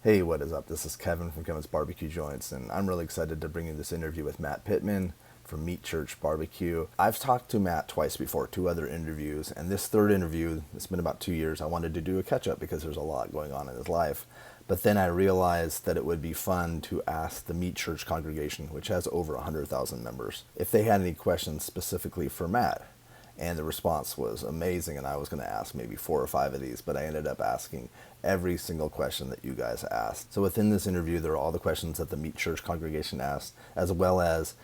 Hey, what is up? This is Kevin from Kevin's Barbecue Joints, and I'm really excited to bring you this interview with Matt Pittman from Meat Church Barbecue. I've talked to Matt twice before, two other interviews, and this third interview, it's been about 2 years, I wanted to do a catch-up because there's a lot going on in his life. But then I realized that it would be fun to ask the Meat Church congregation, which has over 100,000 members, if they had any questions specifically for Matt. And the response was amazing, and I was going to ask maybe 4 or 5 of these, but I ended up asking every single question that you guys asked. So within this interview, there are all the questions that the Meat Church congregation asked, as well as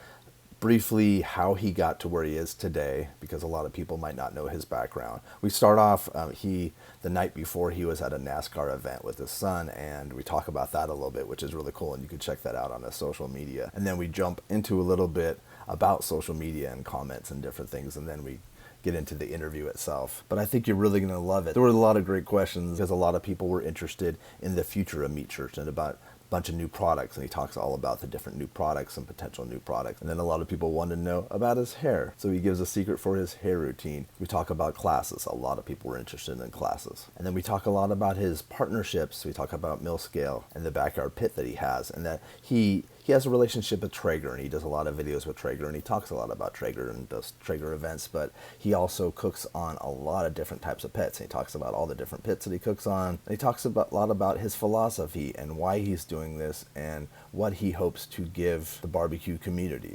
briefly how he got to where he is today, because a lot of people might not know his background. We start off, the night before, he was at a NASCAR event with his son, and we talk about that a little bit, which is really cool, and you can check that out on his social media. And then we jump into a little bit about social media and comments and different things, and then we get into the interview itself. But I think you're really going to love it. There were a lot of great questions because a lot of people were interested in the future of Meat Church and about a bunch of new products, and he talks all about the different new products and potential new products. And then a lot of people wanted to know about his hair, so he gives a secret for his hair routine. We talk about classes. A lot of people were interested in classes. And then we talk a lot about his partnerships. We talk about mill scale and the backyard pit that he has, and that he has a relationship with Traeger, and he does a lot of videos with Traeger, and he talks a lot about Traeger and does Traeger events, but he also cooks on a lot of different types of pits. And he talks about all the different pits that he cooks on. And he talks a lot about his philosophy and why he's doing this and what he hopes to give the barbecue community.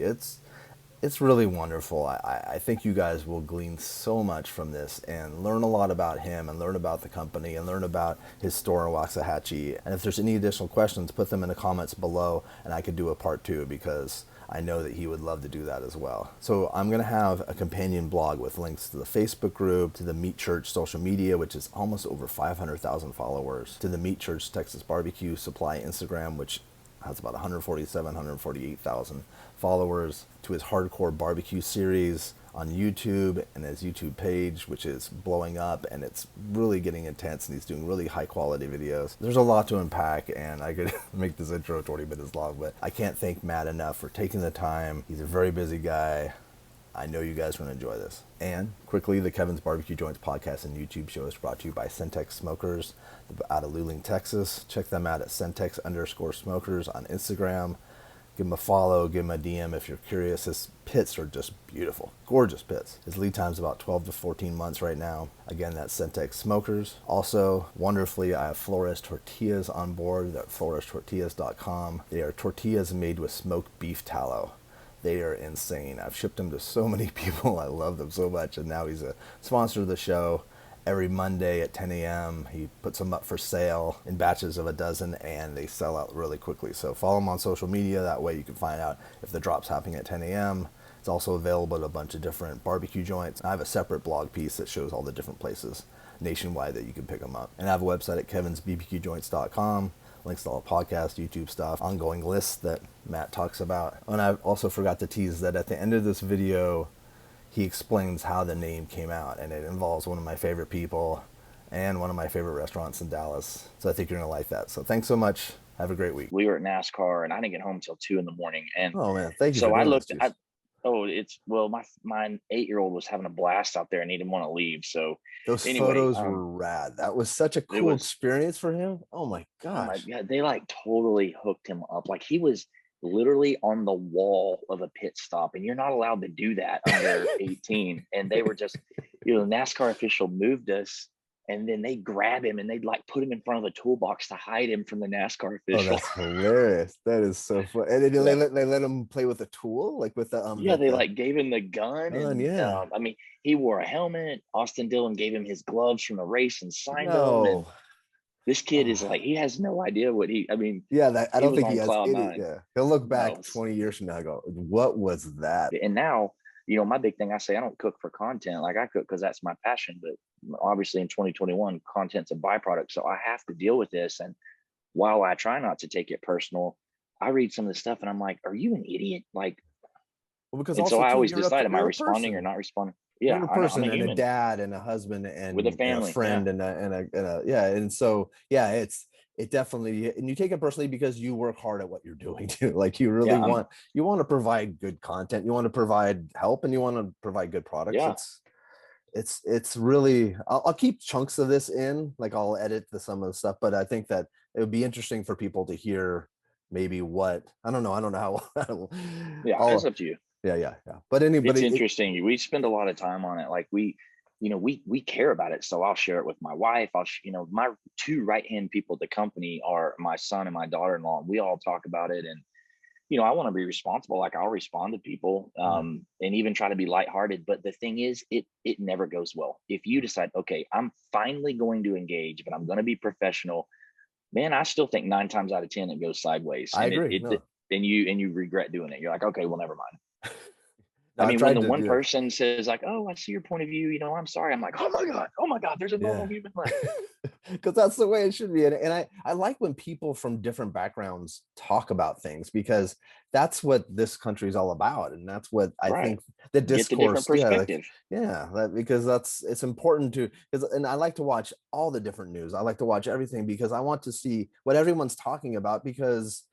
It's really wonderful. I think you guys will glean so much from this and learn a lot about him and learn about the company and learn about his store in Waxahachie. And if there's any additional questions, put them in the comments below and I could do a part 2 because I know that he would love to do that as well. So I'm going to have a companion blog with links to the Facebook group, to the Meat Church social media, which is almost over 500,000 followers, to the Meat Church Texas Barbecue Supply Instagram, which has about 148,000 followers, to his Hardcore Barbecue series on YouTube and his YouTube page, which is blowing up and it's really getting intense, and he's doing really high quality videos. There's a lot to unpack, and I could make this intro 20 minutes long, but I can't thank Matt enough for taking the time. He's a very busy guy. I know you guys are going to enjoy this. And quickly, the Kevin's Barbecue Joints podcast and YouTube show is brought to you by Centex Smokers out of Luling, Texas. Check them out at Centex_smokers on Instagram. Give him a follow, give him a DM if you're curious. His pits are just beautiful, gorgeous pits. His lead time is about 12 to 14 months right now. Again, that's Centex Smokers. Also, wonderfully, I have Flores Tortillas on board at florestortillas.com. They are tortillas made with smoked beef tallow. They are insane. I've shipped them to so many people. I love them so much. And now he's a sponsor of the show. Every Monday at 10 a.m., he puts them up for sale in batches of a dozen, and they sell out really quickly. So follow him on social media. That way you can find out if the drop's happening at 10 a.m. It's also available at a bunch of different barbecue joints. I have a separate blog piece that shows all the different places nationwide that you can pick them up. And I have a website at kevinsbbqjoints.com. Links to all podcast, YouTube stuff, ongoing lists that Matt talks about. And I also forgot to tease that at the end of this video, he explains how the name came out, and it involves one of my favorite people and one of my favorite restaurants in Dallas. So I think you're going to like that. So thanks so much. Have a great week. We were at NASCAR, and I didn't get home till 2 a.m. And oh man, thank you so for I doing looked. this, My 8-year-old was having a blast out there, and he didn't want to leave. So those anyway, photos were rad. That was such a cool experience for him. Oh my gosh. Oh my God, they like totally hooked him up. Like he was literally on the wall of a pit stop, and you're not allowed to do that under 18. And they were just, the NASCAR official moved us, and then they grab him and they'd like put him in front of the toolbox to hide him from the NASCAR official. Oh, that's hilarious. That is so fun. And they let him play with a tool, like with the they like gave him the gun, and I mean, he wore a helmet. Austin Dillon gave him his gloves from the race and signed them. And this kid is like, he has no idea what I don't think he has any. Yeah, he'll look back 20 years from now and go, what was that? And now, my big thing, I say I don't cook for content. Like I cook because that's my passion. But obviously in 2021, content's a byproduct. So I have to deal with this. And while I try not to take it personal, I read some of the stuff and I'm like, are you an idiot? Like, so I always decide, am I responding or not responding? Yeah, you're a person and a dad and a husband and with a family, a friend, it definitely, and you take it personally because you work hard at what you're doing too. Like you really want to provide good content, you want to provide help, and you want to provide good products. it's really, I'll keep chunks of this in, like I'll edit some of the stuff, but I think that it would be interesting for people to hear maybe what, I don't know how Yeah, it's I'll, up to you. yeah. But It's anybody, interesting. We spend a lot of time on it. Like we care about it. So I'll share it with my wife. My two right hand people at the company are my son and my daughter in law. And we all talk about it. And I want to be responsible. Like I'll respond to people, and even try to be lighthearted. But the thing is, it never goes well. If you decide, okay, I'm finally going to engage, but I'm going to be professional, man, I still think 9 times out of 10 it goes sideways, I and agree. No, and you regret doing it. You're like, okay, well, never mind. no, I I've mean, when tried the to one do it. person says like, "Oh, I see your point of view," I'm sorry. I'm like, oh my God, there's a normal Yeah. human left. Because that's the way it should be. And I like when people from different backgrounds talk about things, because that's what this country is all about. And that's what I Right. think the Get the different discourse, yeah, like, perspective. yeah, because it's important to, because, and I like to watch all the different news. I like to watch everything because I want to see what everyone's talking about. Because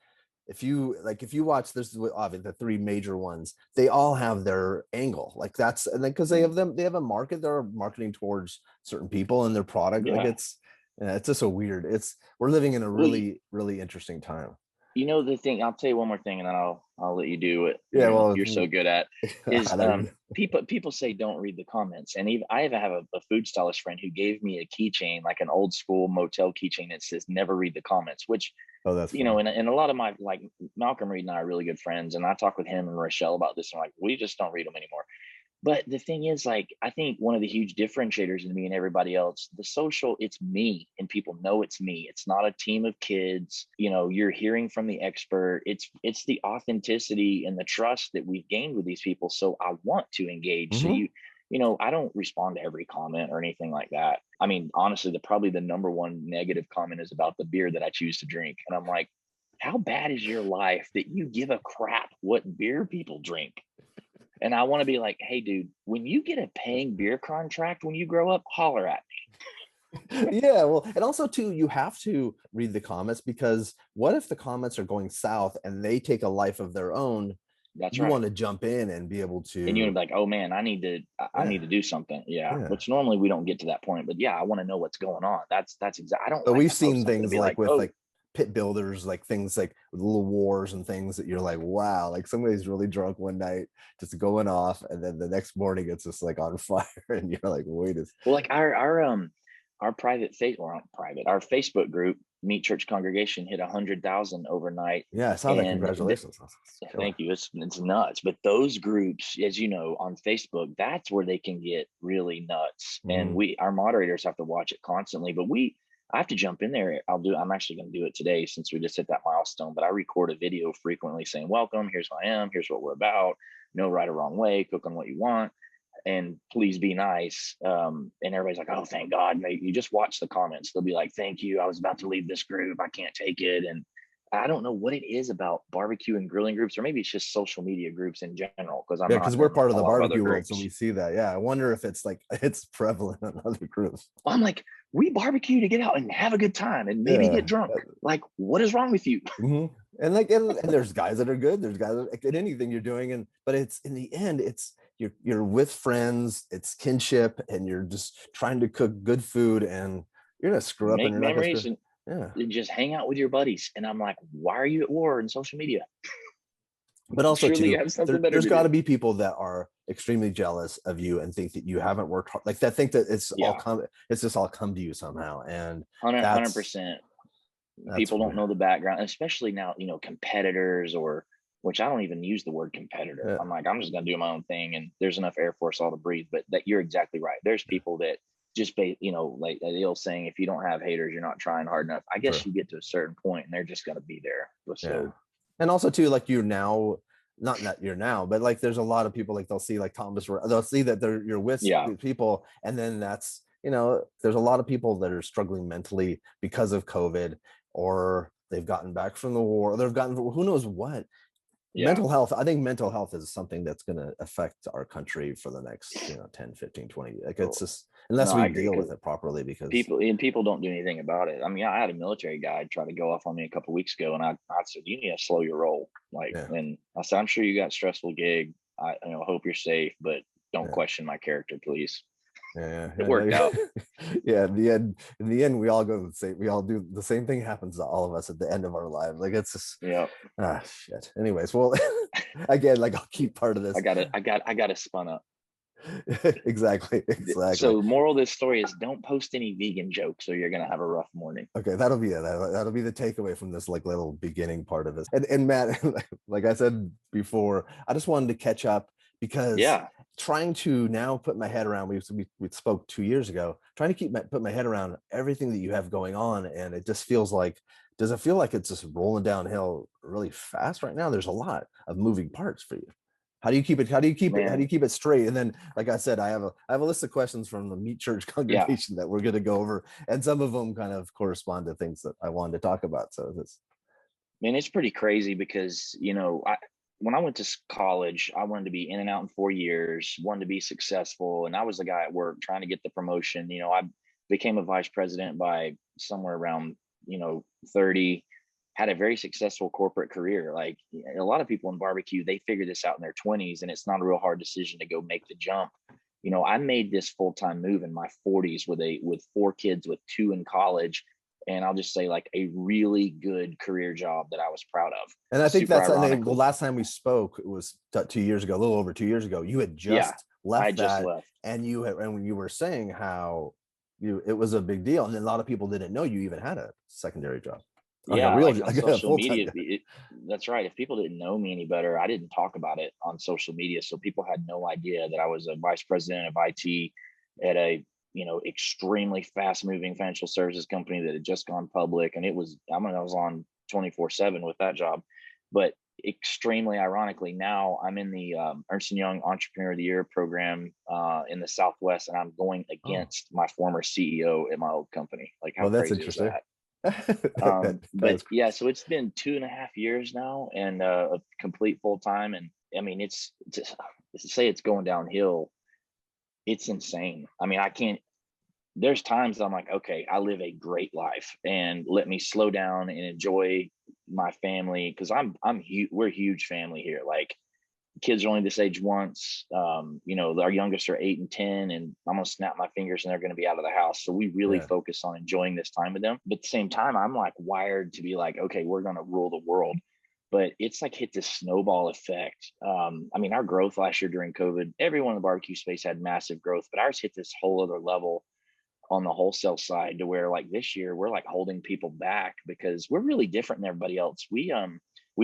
if you watch, this is obviously the three major ones, they all have their angle, like that's, and then because Mm. they have a market, they're marketing towards certain people and their product, like Yeah. it's, yeah, it's just so weird. We're living in a Well, really really interesting time. the thing, I'll tell you one more thing, and then I'll let you do what Yeah, you're so good at. Is I don't people say don't read the comments, and even I even have a food stylist friend who gave me a keychain, like an old school motel keychain that says never read the comments. Which, oh, that's funny. and a lot of my, like, Malcolm Reed and I are really good friends, and I talk with him and Rochelle about this, and like, we just don't read them anymore. But the thing is, like, I think one of the huge differentiators in me and everybody else, the social, it's me, and people know it's me. It's not a team of kids. You're hearing from the expert. It's the authenticity and the trust that we've gained with these people. So I want to engage. So Hmm. I don't respond to every comment or anything like that. I mean, honestly, probably the number one negative comment is about the beer that I choose to drink. And I'm like, how bad is your life that you give a crap what beer people drink? And I want to be like, hey, dude, when you get a paying beer contract when you grow up, holler at me. Yeah, well, and also too, you have to read the comments, because what if the comments are going south and they take a life of their own? That's You right. want to jump in and be able And you're to, gonna be like, oh man, I need yeah, to do something. Yeah. yeah. Which normally we don't get to that point, but yeah, I want to know what's going on. That's exactly. I don't So like we've to post seen something and things be like like, with oh, like pit builders, like things like little wars and things that you're like, wow, like somebody's really drunk one night, just going off, and then the next morning it's just like on fire, and you're like, wait a, well, like our private face or not private, our Facebook group, Meet Church Congregation, hit 100,000 overnight. yeah, I saw that. And Congratulations. That's killer. thank you. It's nuts. But those groups, as you know, on Facebook, that's where they can get really nuts. And Mhm. our moderators have to watch it constantly. But I have to jump in there. I'm actually going to do it today since we just hit that milestone. But I record a video frequently saying, welcome, here's who I am, here's what we're about. No right or wrong way, cook on what you want, and please be nice. And everybody's like, oh, thank God. Mate, you just watch the comments. They'll be like, thank you. I was about to leave this group. I can't take it. And I don't know what it is about barbecue and grilling groups, or maybe it's just social media groups in general, because I'm Yeah, not because we're in part of a the lot of other barbecue world, so we groups. see that. Yeah, I wonder if it's like it's prevalent in other groups. Well, I'm like, we barbecue to get out and have a good time and maybe get Yeah. drunk. Like, what is wrong with you? Mhm. And like, and there's guys that are good. There's guys that, like, in anything you're doing, and but it's in the end, it's you're with friends. It's kinship, and you're just trying to cook good food, and you're gonna screw up, and Make you're not gonna memories screw. and Yeah. just hang out with your buddies. And I'm like, why are you at war in social media? But also Surely you too, have something better there's to got to do. be people that are extremely jealous of you and think that you haven't worked hard, like that think that Yeah, it's just all come to you somehow, and 100 that's percent. that's People don't know the background, especially now, competitors, or which I don't even use the word competitor. yeah, I'm like, I'm just going to do my own thing, and there's enough Air Force all to breathe. But that you're exactly right. There's people that just like the old saying, if you don't have haters, you're not trying hard enough. I guess true. you get to a certain point and they're just going to be there. Yeah. So And also too, like you're now, not that you're now, but like there's a lot of people, like they'll see like Thomas, they'll see that you're with yeah, these people, and then that's, there's a lot of people that are struggling mentally because of COVID, or they've gotten back from the war, or they've gotten who knows what. yeah. Mental health, I think mental health is something that's going to affect our country for the next 10, 15, 20 years. Like it's Oh, just, unless no, we I agree, deal because with it properly, because people don't do anything about it. I mean, I had a military guy try to go off on me a couple of weeks ago, and I said, you need to slow your roll. Like, yeah, and I said, I'm sure you got a stressful gig. I hope you're safe, but don't yeah, question my character, please. Yeah, It I know. worked out. Yeah, in the end, we all do the same thing happens to all of us at the end of our lives. Like it's just Yeah. shit. Anyways, well, again, like I'll keep part of this. I got to spun up. Exactly, exactly. So moral of this story is don't post any vegan jokes or you're going to have a rough morning. Okay, that'll be it. That'll be the takeaway from this like little beginning part of this. And Matt, like I said before, I just wanted to catch up because Yeah. trying to now put my head around. We spoke 2 years ago. Trying to put my head around everything that you have going on, and it just feels like. Does it feel like it's just rolling downhill really fast right now? There's a lot of moving parts for you. How do you keep it? How do you Man. keep it straight? And then, like I said, I have a list of questions from the Meat Church Yeah. congregation that we're going to go over, and some of them kind of correspond to things that I wanted to talk about. So this, Man, it's pretty crazy because, when I went to college, I wanted to be in and out in 4 years, wanted to be successful. And I was the guy at work trying to get the promotion. I became a vice president by somewhere around, 30, had a very successful corporate career. Like a lot of people in barbecue, they figure this out in their 20s and it's not a real hard decision to go make the jump. I made this full-time move in my 40s with four kids, with two in college, and I'll just say like a really good career job that I was proud of. and I think Super that's, and the ironically. last time we spoke, it was 2 years ago, a little over 2 years ago. You had Yeah, just I left just that, left. and when you were saying how it was a big deal, and a lot of people didn't know you even had a secondary job, like a Yeah, real, like on like a social full time media, job. that's right. If people didn't know me any better, I didn't talk about it on social media, so people had no idea that I was a vice president of IT at a extremely fast moving financial services company that had just gone public. And I was on 24/7 with that job. But extremely ironically, now I'm in the Ernst & Young Entrepreneur of the Year program in the Southwest, and I'm going Oh, against my former CEO at my old company. Like, how well, that's crazy is interesting. that? But That's yeah, so it's been 2.5 years now, and a complete full time. And I mean, it's to say it's going downhill. It's insane. I mean, I can't. There's times I'm like, okay, I live a great life, and let me slow down and enjoy my family, because we're a huge family here. Like, kids are only this age once. Our youngest are 8 and 10, and I'm gonna snap my fingers and they're gonna be out of the house. So we really yeah. focus on enjoying this time with them. But at the same time, I'm like wired to be like, okay, we're gonna rule the world. But it's like hit this snowball effect. I mean, our growth last year during COVID, everyone in the barbecue space had massive growth, but ours hit this whole other level on the wholesale side, to where like this year we're like holding people back because we're really different than everybody else. We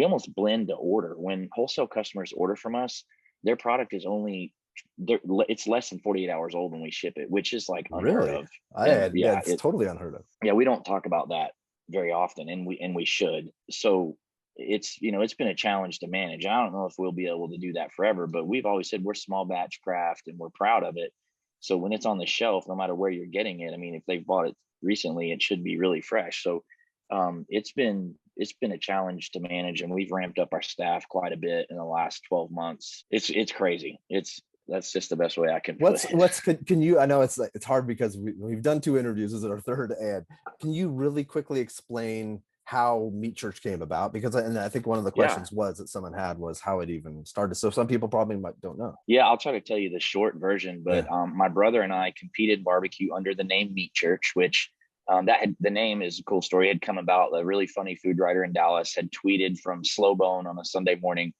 almost blend to order. When wholesale customers order from us, their product is only it's less than 48 hours old when we ship it, which is like unheard Really? of. I And had, yeah, it's totally unheard of. yeah, we don't talk about that very often, and we should. So it's been a challenge to manage. I don't know if we'll be able to do that forever, but we've always said we're small batch craft and we're proud of it. So when it's on the shelf, no matter where you're getting it, I mean, if they've bought it recently, it should be really fresh. So it's been a challenge to manage, and we've ramped up our staff quite a bit in the last 12 months. It's crazy. That's just the best way I can put it. Can you, I know it's hard because we've done two interviews, this is our third, and can you really quickly explain how Meat Church came about? Because and I think one of the Yeah. questions was that someone had was how it even started, so some people probably don't know. Yeah, I'll try to tell you the short version. But Yeah. my brother and I competed barbecue under the name Meat Church, which the name is a cool story. It had come about. A really funny food writer in Dallas had tweeted from Slow Bone on a Sunday morning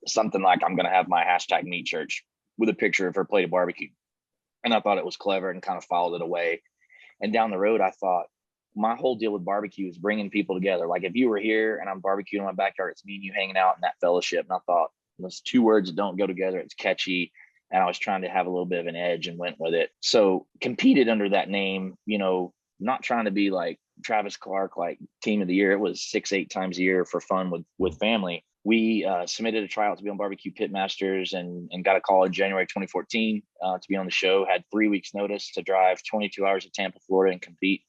something like, "I'm going to have my hashtag Meat Church," with a picture of her plate of barbecue. And I thought it was clever and kind of followed it away. And down the road, I thought, my whole deal with barbecue is bringing people together. Like, if you were here and I'm barbecuing in my backyard, it's me and you hanging out in that fellowship. And I thought, those two words that don't go together. It's catchy. And I was trying to have a little bit of an edge and went with it. So competed under that name, not trying to be like Travis Clark, like team of the year. It was 6, 8 times a year for fun with family. We submitted a tryout to be on Barbecue Pitmasters, and got a call in January 2014 to be on the show. Had 3 weeks notice to drive 22 hours to Tampa, Florida, and compete.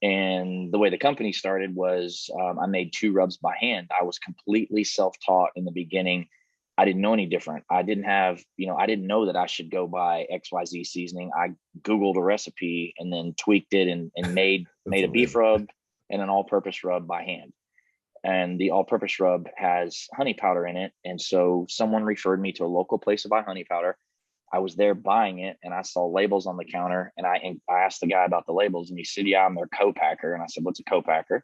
And the way the company started was I made 2 rubs by hand. I was completely self-taught in the beginning. I didn't know any different. I didn't know that I should go buy XYZ seasoning. I Googled a recipe and then tweaked it and made That's a beef amazing. rub and an all-purpose rub by hand. And the all-purpose rub has honey powder in it. And so someone referred me to a local place to buy honey powder. I was there buying it and I saw labels on the counter, and I asked the guy about the labels, and he said, yeah, I'm their co-packer. And I said, what's a co-packer?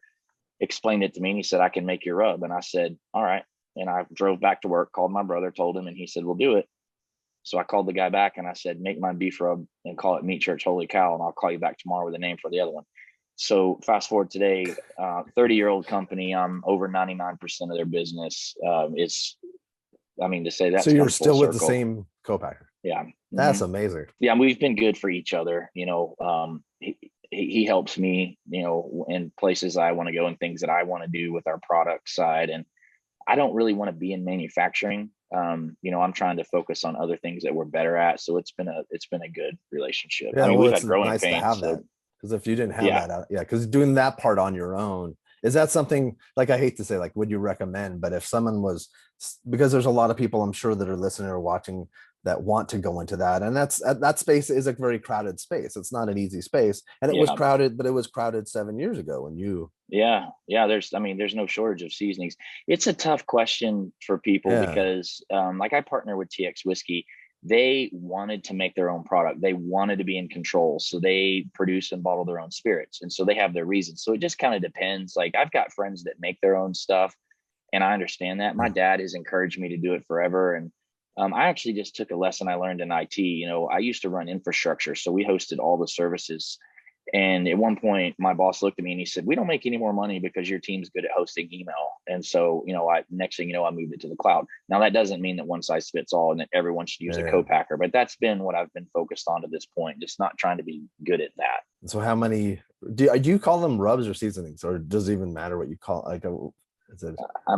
Explained it to me, and he said, I can make your rub. And I said, all right. And I drove back to work, called my brother, told him, and he said, we'll do it. So I called the guy back and I said, make my beef rub and call it Meat Church Holy Cow, and I'll call you back tomorrow with a name for the other one. So fast forward today, 30-year-old company, I'm over 99% of their business. To say that. So you're still with the same co-packer. Yeah. That's amazing. Yeah. We've been good for each other. He helps me, in places I want to go and things that I want to do with our product side. And I don't really want to be in manufacturing. I'm trying to focus on other things that we're better at. So it's been a good relationship. Yeah, we've had growing nice pains. To have that. Because if you didn't have that, because doing that part on your own, is that something, like, I hate to say, like, would you recommend, but if someone was, because there's a lot of people I'm sure that are listening or watching that want to go into that, and that space is a very crowded space. It's not an easy space, and it was crowded, but it was crowded 7 years ago when you. There's no shortage of seasonings. It's a tough question for people because like I partner with TX Whiskey. They wanted to make their own product. They wanted to be in control. So they produce and bottle their own spirits. And so they have their reasons. So it just kind of depends. Like, I've got friends that make their own stuff, and I understand that. My dad has encouraged me to do it forever. And I actually just took a lesson I learned in IT. I used to run infrastructure. So we hosted all the services. And at one point, my boss looked at me and he said, we don't make any more money because your team's good at hosting email. And so, next thing you know, I moved it to the cloud. Now, that doesn't mean that one size fits all and that everyone should use a co-packer, but that's been what I've been focused on to this point, just not trying to be good at that. So how many, do you call them rubs or seasonings, or does it even matter what you call it? Is it?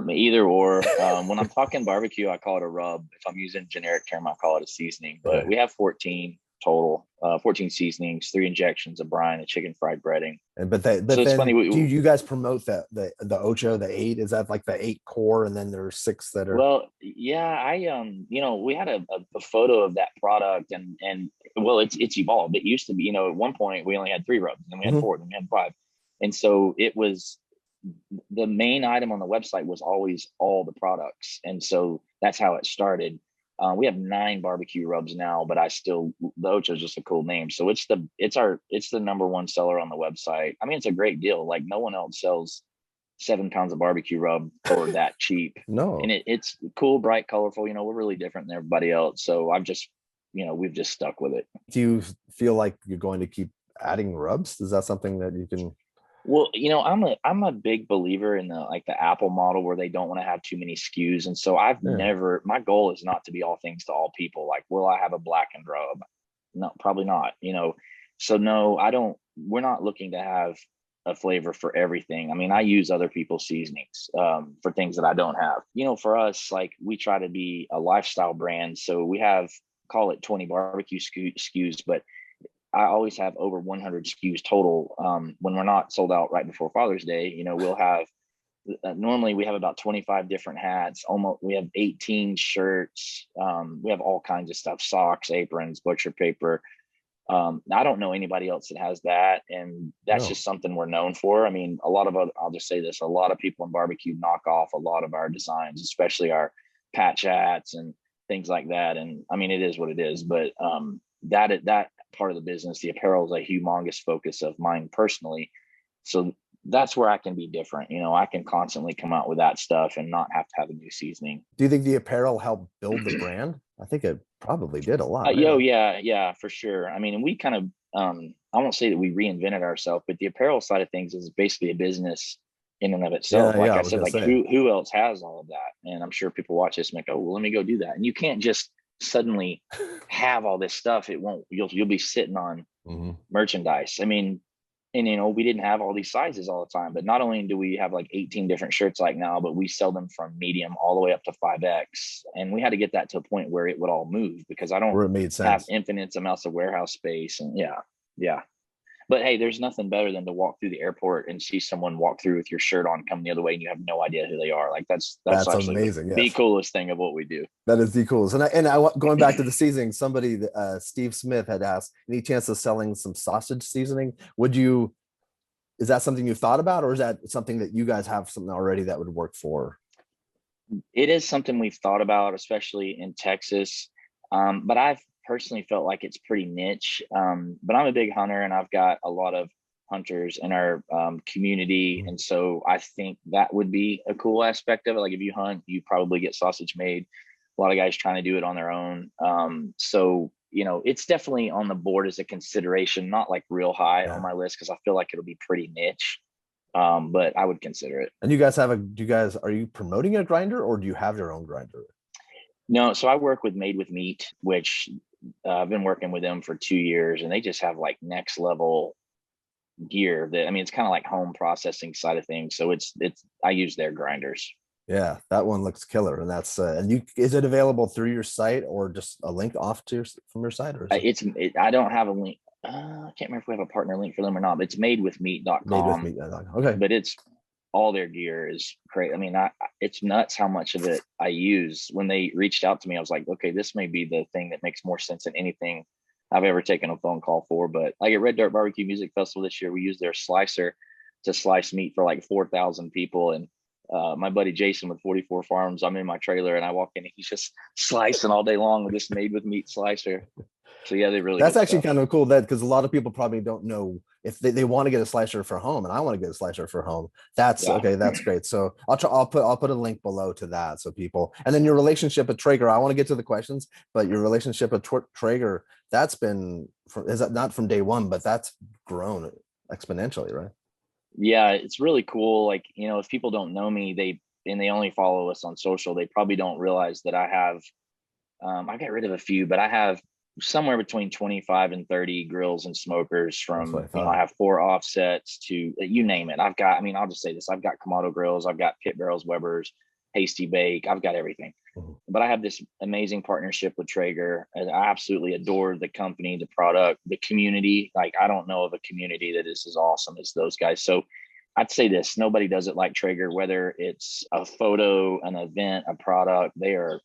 Either or. When I'm talking barbecue, I call it a rub. If I'm using generic term, I call it a seasoning. But we have 14 total, 14 seasonings, 3 injections, a brine, a chicken fried breading. But so it's funny. Do you guys promote the Ocho, the 8? Is that like the 8 core, and then there's 6 that are? Well, yeah, we had a photo of that product, and it's evolved. It used to be, at one point we only had 3 rubs, then we had 4, then we had 5, and so it was. The main item on the website was always all the products, and so that's how it started. We have 9 barbecue rubs now, but the Ocho is just a cool name. So it's the number 1 seller on the website. I mean, it's a great deal. Like, no one else sells 7 pounds of barbecue rub for that cheap. No, and it's cool, bright, colorful. We're really different than everybody else. So we've just stuck with it. Do you feel like you're going to keep adding rubs? Is that something that you can? Well, I'm a big believer in the Apple model, where they don't want to have too many SKUs. And so my goal is not to be all things to all people. Like, will I have a blackened rub? No, probably not. So no, we're not looking to have a flavor for everything. I mean, I use other people's seasonings for things that I don't have. For us, like, we try to be a lifestyle brand. So we have, call it 20 barbecue SKUs, but I always have over 100 SKUs total. When we're not sold out right before Father's Day, we'll have, normally we have about 25 different hats. We have 18 shirts. We have all kinds of stuff, socks, aprons, butcher paper. I don't know anybody else that has that. And that's just something we're known for. I mean, I'll just say this, a lot of people in barbecue knock off a lot of our designs, especially our patch hats and things like that. And I mean, it is what it is, but that part of the business, the apparel, is a humongous focus of mine personally. So that's where I can be different. I can constantly come out with that stuff and not have to have a new seasoning. Do you think the apparel helped build the brand? I think it probably did a lot. Yeah, for sure. I mean, and we kind of, I won't say that we reinvented ourselves, but the apparel side of things is basically a business in and of itself. I said, who else has all of that? And I'm sure people watch this and make, oh, well, let me go do that. And you can't just suddenly have all this stuff. You'll be sitting on merchandise. I mean, and we didn't have all these sizes all the time, but not only do we have like 18 different shirts like now, but we sell them from medium all the way up to 5X. And we had to get that to a point where it would all move, because I don't have infinite amounts of warehouse space. And yeah. But hey, there's nothing better than to walk through the airport and see someone walk through with your shirt on coming the other way and you have no idea who they are. Like, that's amazing. The coolest thing of what we do. That is the coolest. And I going back to the seasoning, somebody, Steve Smith, had asked, any chance of selling some sausage seasoning? Is that something you thought about, or is that something that you guys have something already that would work for? It is something we've thought about, especially in Texas. But personally felt like it's pretty niche. But I'm a big hunter, and I've got a lot of hunters in our community, and so I think that would be a cool aspect of it. Like if you hunt, you probably get sausage made. A lot of guys trying to do it on their own. So it's definitely on the board as a consideration, not like real high on Yeah. my list because I feel like it'll be pretty niche. But I would consider it. And you guys have are you promoting a grinder or do you have your own grinder? No, so I work with Made with Meat, which I've been working with them for 2 years, and they just have like next level gear that, I mean, it's kind of like home processing side of things. So I use their grinders. Yeah, that one looks killer. And that's is it available through your site or just a link off to from your site, or is I don't have a link. I can't remember if we have a partner link for them or not, but it's made with madewithmeat.com. meat? Okay. But it's all their gear is great. I mean, it's nuts how much of it I use. When they reached out to me, I was like, okay, this may be the thing that makes more sense than anything I've ever taken a phone call for. But like at Red Dirt Barbecue Music Festival this year, we used their slicer to slice meat for like 4,000 people. And my buddy Jason with 44 Farms, I'm in my trailer and I walk in and he's just slicing all day long with this Made with Meat slicer. So yeah, they really That's good actually stuff. kind of cool, that because a lot of people probably don't know if they want to get a slicer for home, and I want to get a slicer for home. That's Yeah. okay. That's great. So I'll put a link below to that so people. And then your relationship with Traeger. I want to get to the questions, but your relationship with Traeger, that's been is that not from day one, but that's grown exponentially, right? Yeah, it's really cool. Like, if people don't know me, they only follow us on social, they probably don't realize that I got rid of a few, but I have somewhere between 25 and 30 grills and smokers That's what I from, I thought. have 4 offsets to, you name it. I mean, I'll just say this. I've got Kamado grills. I've got Pit Barrels, Weber's, Hasty Bake. I've got everything. Mhm. But I have this amazing partnership with Traeger, and I absolutely adore the company, the product, the community. Like, I don't know of a community that is as awesome as those guys. So I'd say this: nobody does it like Traeger, whether it's a photo, an event, a product. They are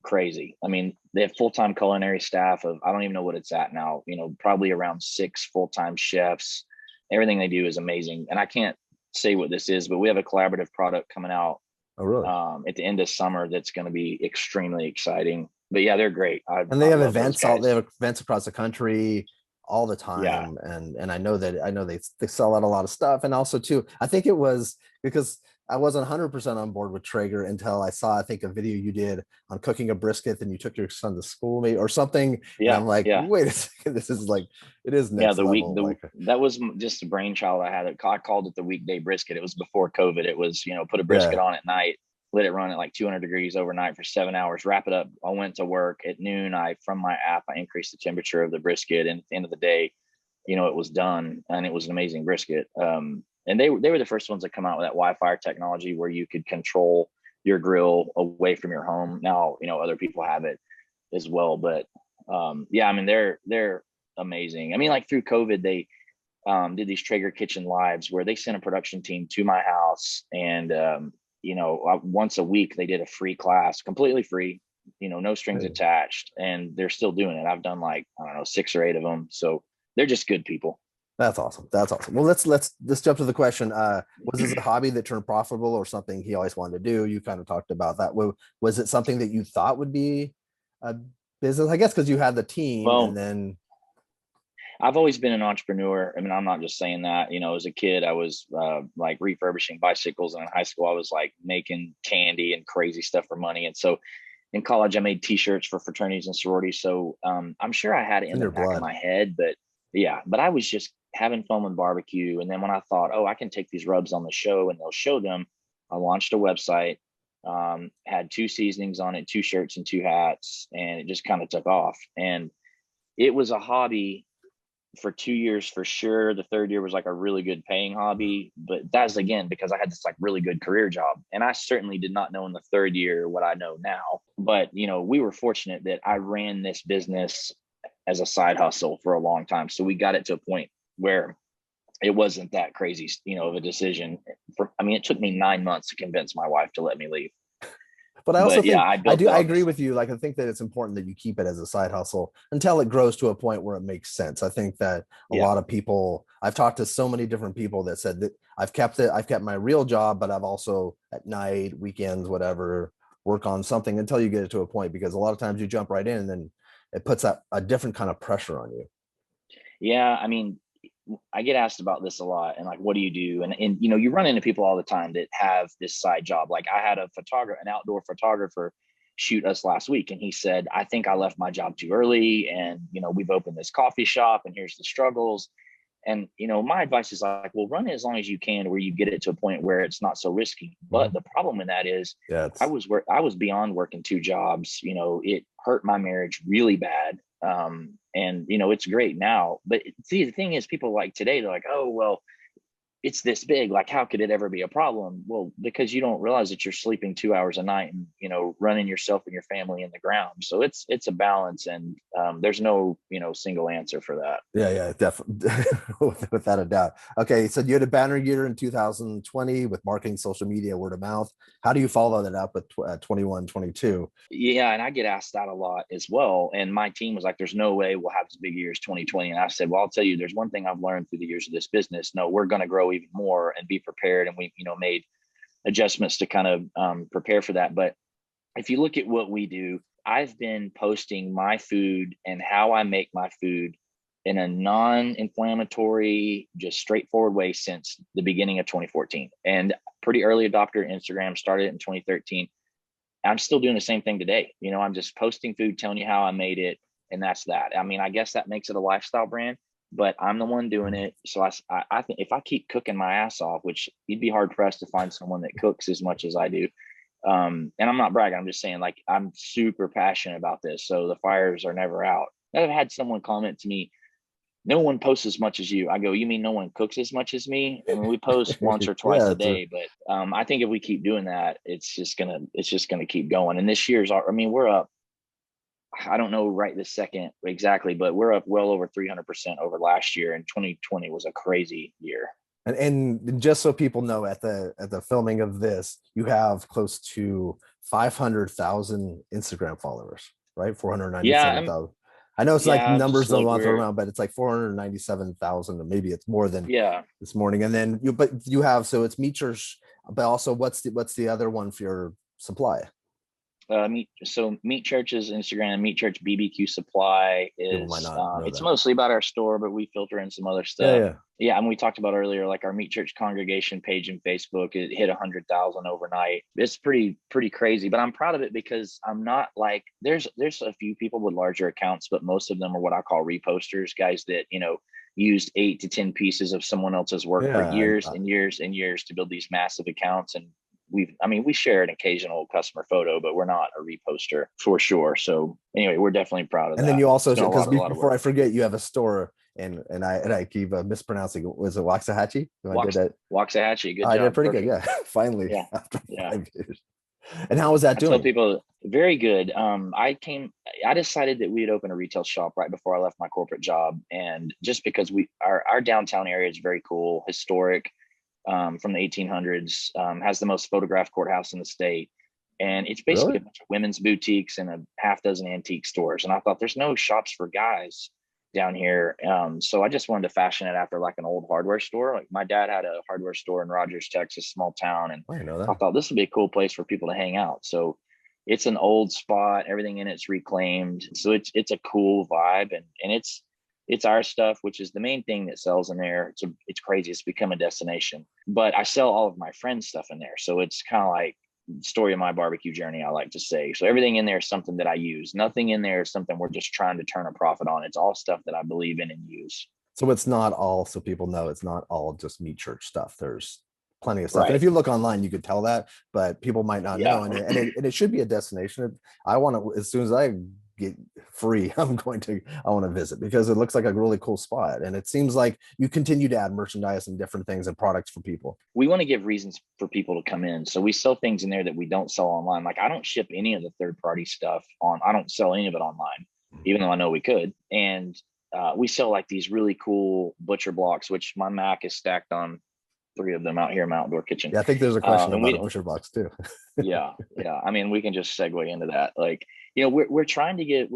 crazy. I mean, they have full-time culinary staff of, I don't even know what it's at now, probably around 6 full-time chefs. Everything they do is amazing. And I can't say what this is, but we have a collaborative product coming out Oh, really? at the end of summer that's going to be extremely exciting. But yeah, they're great. And I they have love those events they guys. have events across the country all the Yeah. time, and I know they sell out a lot of stuff. And also too, I think it was because I wasn't 100% on board with Traeger until I saw, I think, a video you did on cooking a brisket and you took your son to school, maybe, or something, and Yeah. I'm like, Yeah. wait a second, this is like, it is Yeah, next level, like. that was just a brainchild I had. I called it the weekday brisket. It was before COVID. It was, put a brisket Yeah. on at night, let it run at like 200 degrees overnight for 7 hours, wrap it up. I went to work at noon. From my app, I increased the temperature of the brisket, and at the end of the day, it was done, and it was an amazing brisket. And they were the first ones to come out with that Wi-Fi technology where you could control your grill away from your home. Now, other people have it as well, but yeah, I mean, they're amazing. I mean, like through COVID, they did these Traeger Kitchen Lives where they sent a production team to my house, and once a week they did a free class, completely free, no strings Hey, attached, and they're still doing it. I've done like, I don't know, 6 or 8 of them, so they're just good people. that's awesome. That's awesome. Well, let's jump to the question. Was this a hobby that turned profitable or something he always wanted to do? You kind of talked about that. Was it something that you thought would be a business? I guess because you had the team, and Well, then I've always been an entrepreneur. I mean, I'm not just saying that. As a kid, I was like refurbishing bicycles, and in high school, I was like making candy and crazy stuff for money. And so in college, I made T-shirts for fraternities and sororities. So I'm sure I had it it's in in the your back of blood. my head, but yeah. But I was just having fun with barbecue, and then when I thought, oh, I can take these rubs on the show and they'll show them, I launched a website. Had 2 seasonings on it, 2 shirts and 2 hats, and it just kind of took off. And it was a hobby for 2 years for sure. The third year was like a really good paying hobby, but that's again because I had this like really good career job. And I certainly did not know in the third year what I know now. But we were fortunate that I ran this business as a side hustle for a long time. So we got it to a point where it wasn't that crazy, of a decision. I mean, it took me 9 months to convince my wife to let me leave. But I also But yeah, think I built I up. agree with you. Like, I think that it's important that you keep it as a side hustle until it grows to a point where it makes sense. I think that a Yeah. lot of people, I've talked to so many different people that said that I've kept my real job, but I've also at night, weekends, whatever, work on something until you get it to a point, because a lot of times you jump right in and then it puts a different kind of pressure on you. Yeah, I mean, I get asked about this a lot, and like, what do you do? And you know, you run into people all the time that have this side job. Like I had an outdoor photographer shoot us last week, and he said, I think I left my job too early, and you know, we've opened this coffee shop and here's the struggles. And you know, my advice is like, well, run it as long as you can, where you get it to a point where it's not so risky. But the problem with that is, Yeah, I was beyond working two jobs. You know, it hurt my marriage really bad. And you know, it's great now. But see, the thing is, people like today, they're like, oh well, it's this big, like how could it ever be a problem? Well, because you don't realize that you're sleeping 2 hours a night and, you know, running yourself and your family in the ground. So it's a balance, and there's no, you know, single answer for that. yeah, definitely, without a doubt. Okay, so you had a banner year in 2020 with marketing, social media, word of mouth. How do you follow that up with 21, 22? Yeah, and I get asked that a lot as well. And my team was like, there's no way we'll have as big a year as 2020. And I said, well, I'll tell you, there's one thing I've learned through the years of this business. No, we're going to grow even more and be prepared. And we, you know, made adjustments to kind of prepare for that. But if you look at what we do, I've been posting my food and how I make my food in a non-inflammatory, just straightforward way since the beginning of 2014. And pretty early adopter Instagram, started in 2013. I'm still doing the same thing today. You know, I'm just posting food, telling you how I made it, and that's that. I mean, I guess that makes it a lifestyle brand, but I'm the one doing it. So I think if I keep cooking my ass off, which you'd be hard pressed to find someone that cooks as much as I do. And I'm not bragging. I'm just saying, like, I'm super passionate about this. So the fires are never out. I've had someone comment to me, no one posts as much as you. I go, you mean no one cooks as much as me? I mean, we post once or twice Yeah, a day, but I think if we keep doing that, it's just gonna keep going. And this year's, I mean, we're up. I don't know right this second exactly, but we're up well over 300% over last year. And 2020 was a crazy year. and just so people know, at the filming of this, you have close to 500,000 Instagram followers, right? Yeah, I'm 497,000. I know it's like yeah, I'm numbers just don't look want to throw we're around, but it's like 497,000, or maybe it's more than yeah. this morning. And then but you have, so it's Meat Church, but also what's the other one for your supply? Meat Church's Instagram, Meat Church BBQ Supply People might is not know it's that. mostly about our store, but we filter in some other Yeah, stuff. yeah. Yeah, I mean, we talked about earlier, like our Meat Church congregation page in Facebook, it hit 100,000 overnight. It's pretty crazy, but I'm proud of it because I'm not like there's a few people with larger accounts, but most of them are what I call reposters, guys that, you know, used 8 to 10 pieces of someone else's work for Yeah, years and years and years to build these massive accounts. And we share an occasional customer photo, but we're not a reposter for sure. So anyway, we're definitely proud of and then that. you It's also, been because a lot of before work. I forget, you have a store, and I keep mispronouncing. Was it Waxahachie? I did that. Waxahachie, good I did job. pretty good. Perfect. Yeah, finally, Yeah. after Yeah. 5 years. And how was that I tell doing? people very good. I decided that we'd open a retail shop right before I left my corporate job. And just because our downtown area is very cool, historic, from the 1800s, has the most photographed courthouse in the state. And it's basically Really? a bunch of women's boutiques and a half dozen antique stores. And I thought there's no shops for guys down here. So I just wanted to fashion it after like an old hardware store. Like my dad had a hardware store in Rogers, Texas, small town. And I didn't know I that. thought this would be a cool place for people to hang out. So it's an old spot, everything in it's reclaimed. So it's a cool vibe, and it's our stuff, which is the main thing that sells in there. It's crazy. It's become a destination. But I sell all of my friends' stuff in there. So it's kind of like story of my barbecue journey, I like to say. So everything in there is something that I use. Nothing in there is something we're just trying to turn a profit on. It's all stuff that I believe in and use. So it's not all, so people know, it's not all just Meat Church stuff. There's plenty of stuff. And Right. if you look online, you could tell that, but people might not know. Yeah. And it should be a destination. I want to, as soon as I get free, I want to visit, because it looks like a really cool spot. And it seems like you continue to add merchandise and different things and products for people. We want to give reasons for people to come in. So we sell things in there that we don't sell online. Like I don't ship any of the third party stuff I don't sell any of it online, even though I know we could. And we sell like these really cool butcher blocks, which my Mac is stacked on 3 of them out here in my outdoor kitchen. Yeah, I think there's a question And about a we, butcher box too. yeah, yeah. I mean, we can just segue into that. Like, you know, we're trying to get,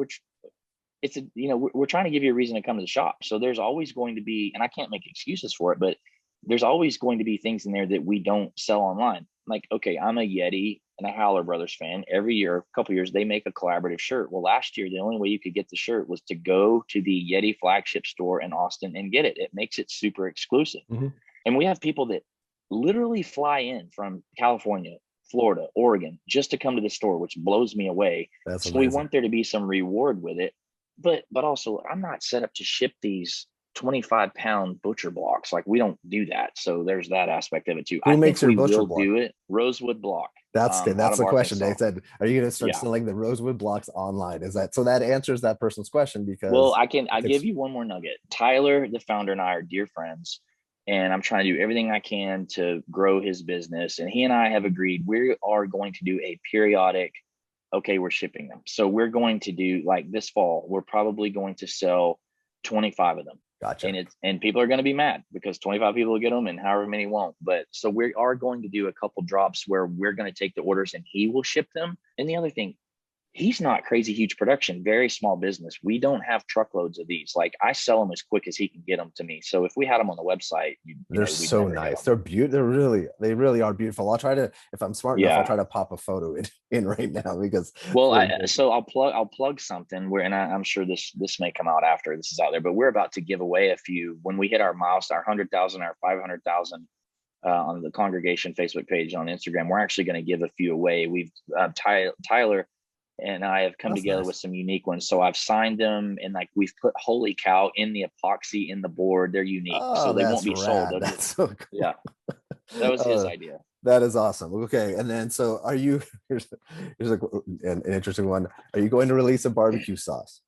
it's a, you know, we're trying to give you a reason to come to the shop. So there's always going to be, and I can't make excuses for it, but there's always going to be things in there that we don't sell online. Like, okay, I'm a Yeti and a Howler Brothers fan. Every year, a couple years, they make a collaborative shirt. Well, last year, the only way you could get the shirt was to go to the Yeti flagship store in Austin and get it. It makes it super exclusive. Mm-hmm. And we have people that literally fly in from California, Florida, Oregon, just to come to the store, which blows me away. That's so amazing. We want there to be some reward with it. But also, I'm not set up to ship these 25-pound butcher blocks. Like, we don't do that. So there's that aspect of it too. Who makes your we butcher will block? do it. Rosewood block. That's good. That's the question. They said, are you going to start selling the rosewood blocks online? Is that so? That answers that person's question, because well, I'll give you one more nugget. Tyler, the founder, and I are dear friends, and I'm trying to do everything I can to grow his business. And he and I have agreed we are going to do a periodic, okay, we're shipping them. So we're going to do, like, this fall, we're probably going to sell 25 of them. Gotcha. And people are going to be mad because 25 people will get them and however many won't. But so we are going to do a couple drops where we're going to take the orders and he will ship them. And the other thing, he's not crazy huge production, very small business. We don't have truckloads of these. Like, I sell them as quick as he can get them to me. So if we had them on the website, they're so nice. They're beautiful. They really are beautiful. I'll try to, if I'm smart enough, I'll try to pop a photo in right now, because I'll plug something where, and I'm sure this may come out after this is out there, but we're about to give away a few when we hit our milestone, our 100,000, our 500,000 on the congregation Facebook page on Instagram. We're actually going to give a few away. We've Tyler and I have come together with some unique ones. So I've signed them, and like, we've put holy cow in the epoxy in the board. They're unique. So they won't be sold. That's so cool. Yeah. That was his idea. That is awesome. Okay. And then, so are you, here's an interesting one. Are you going to release a barbecue sauce?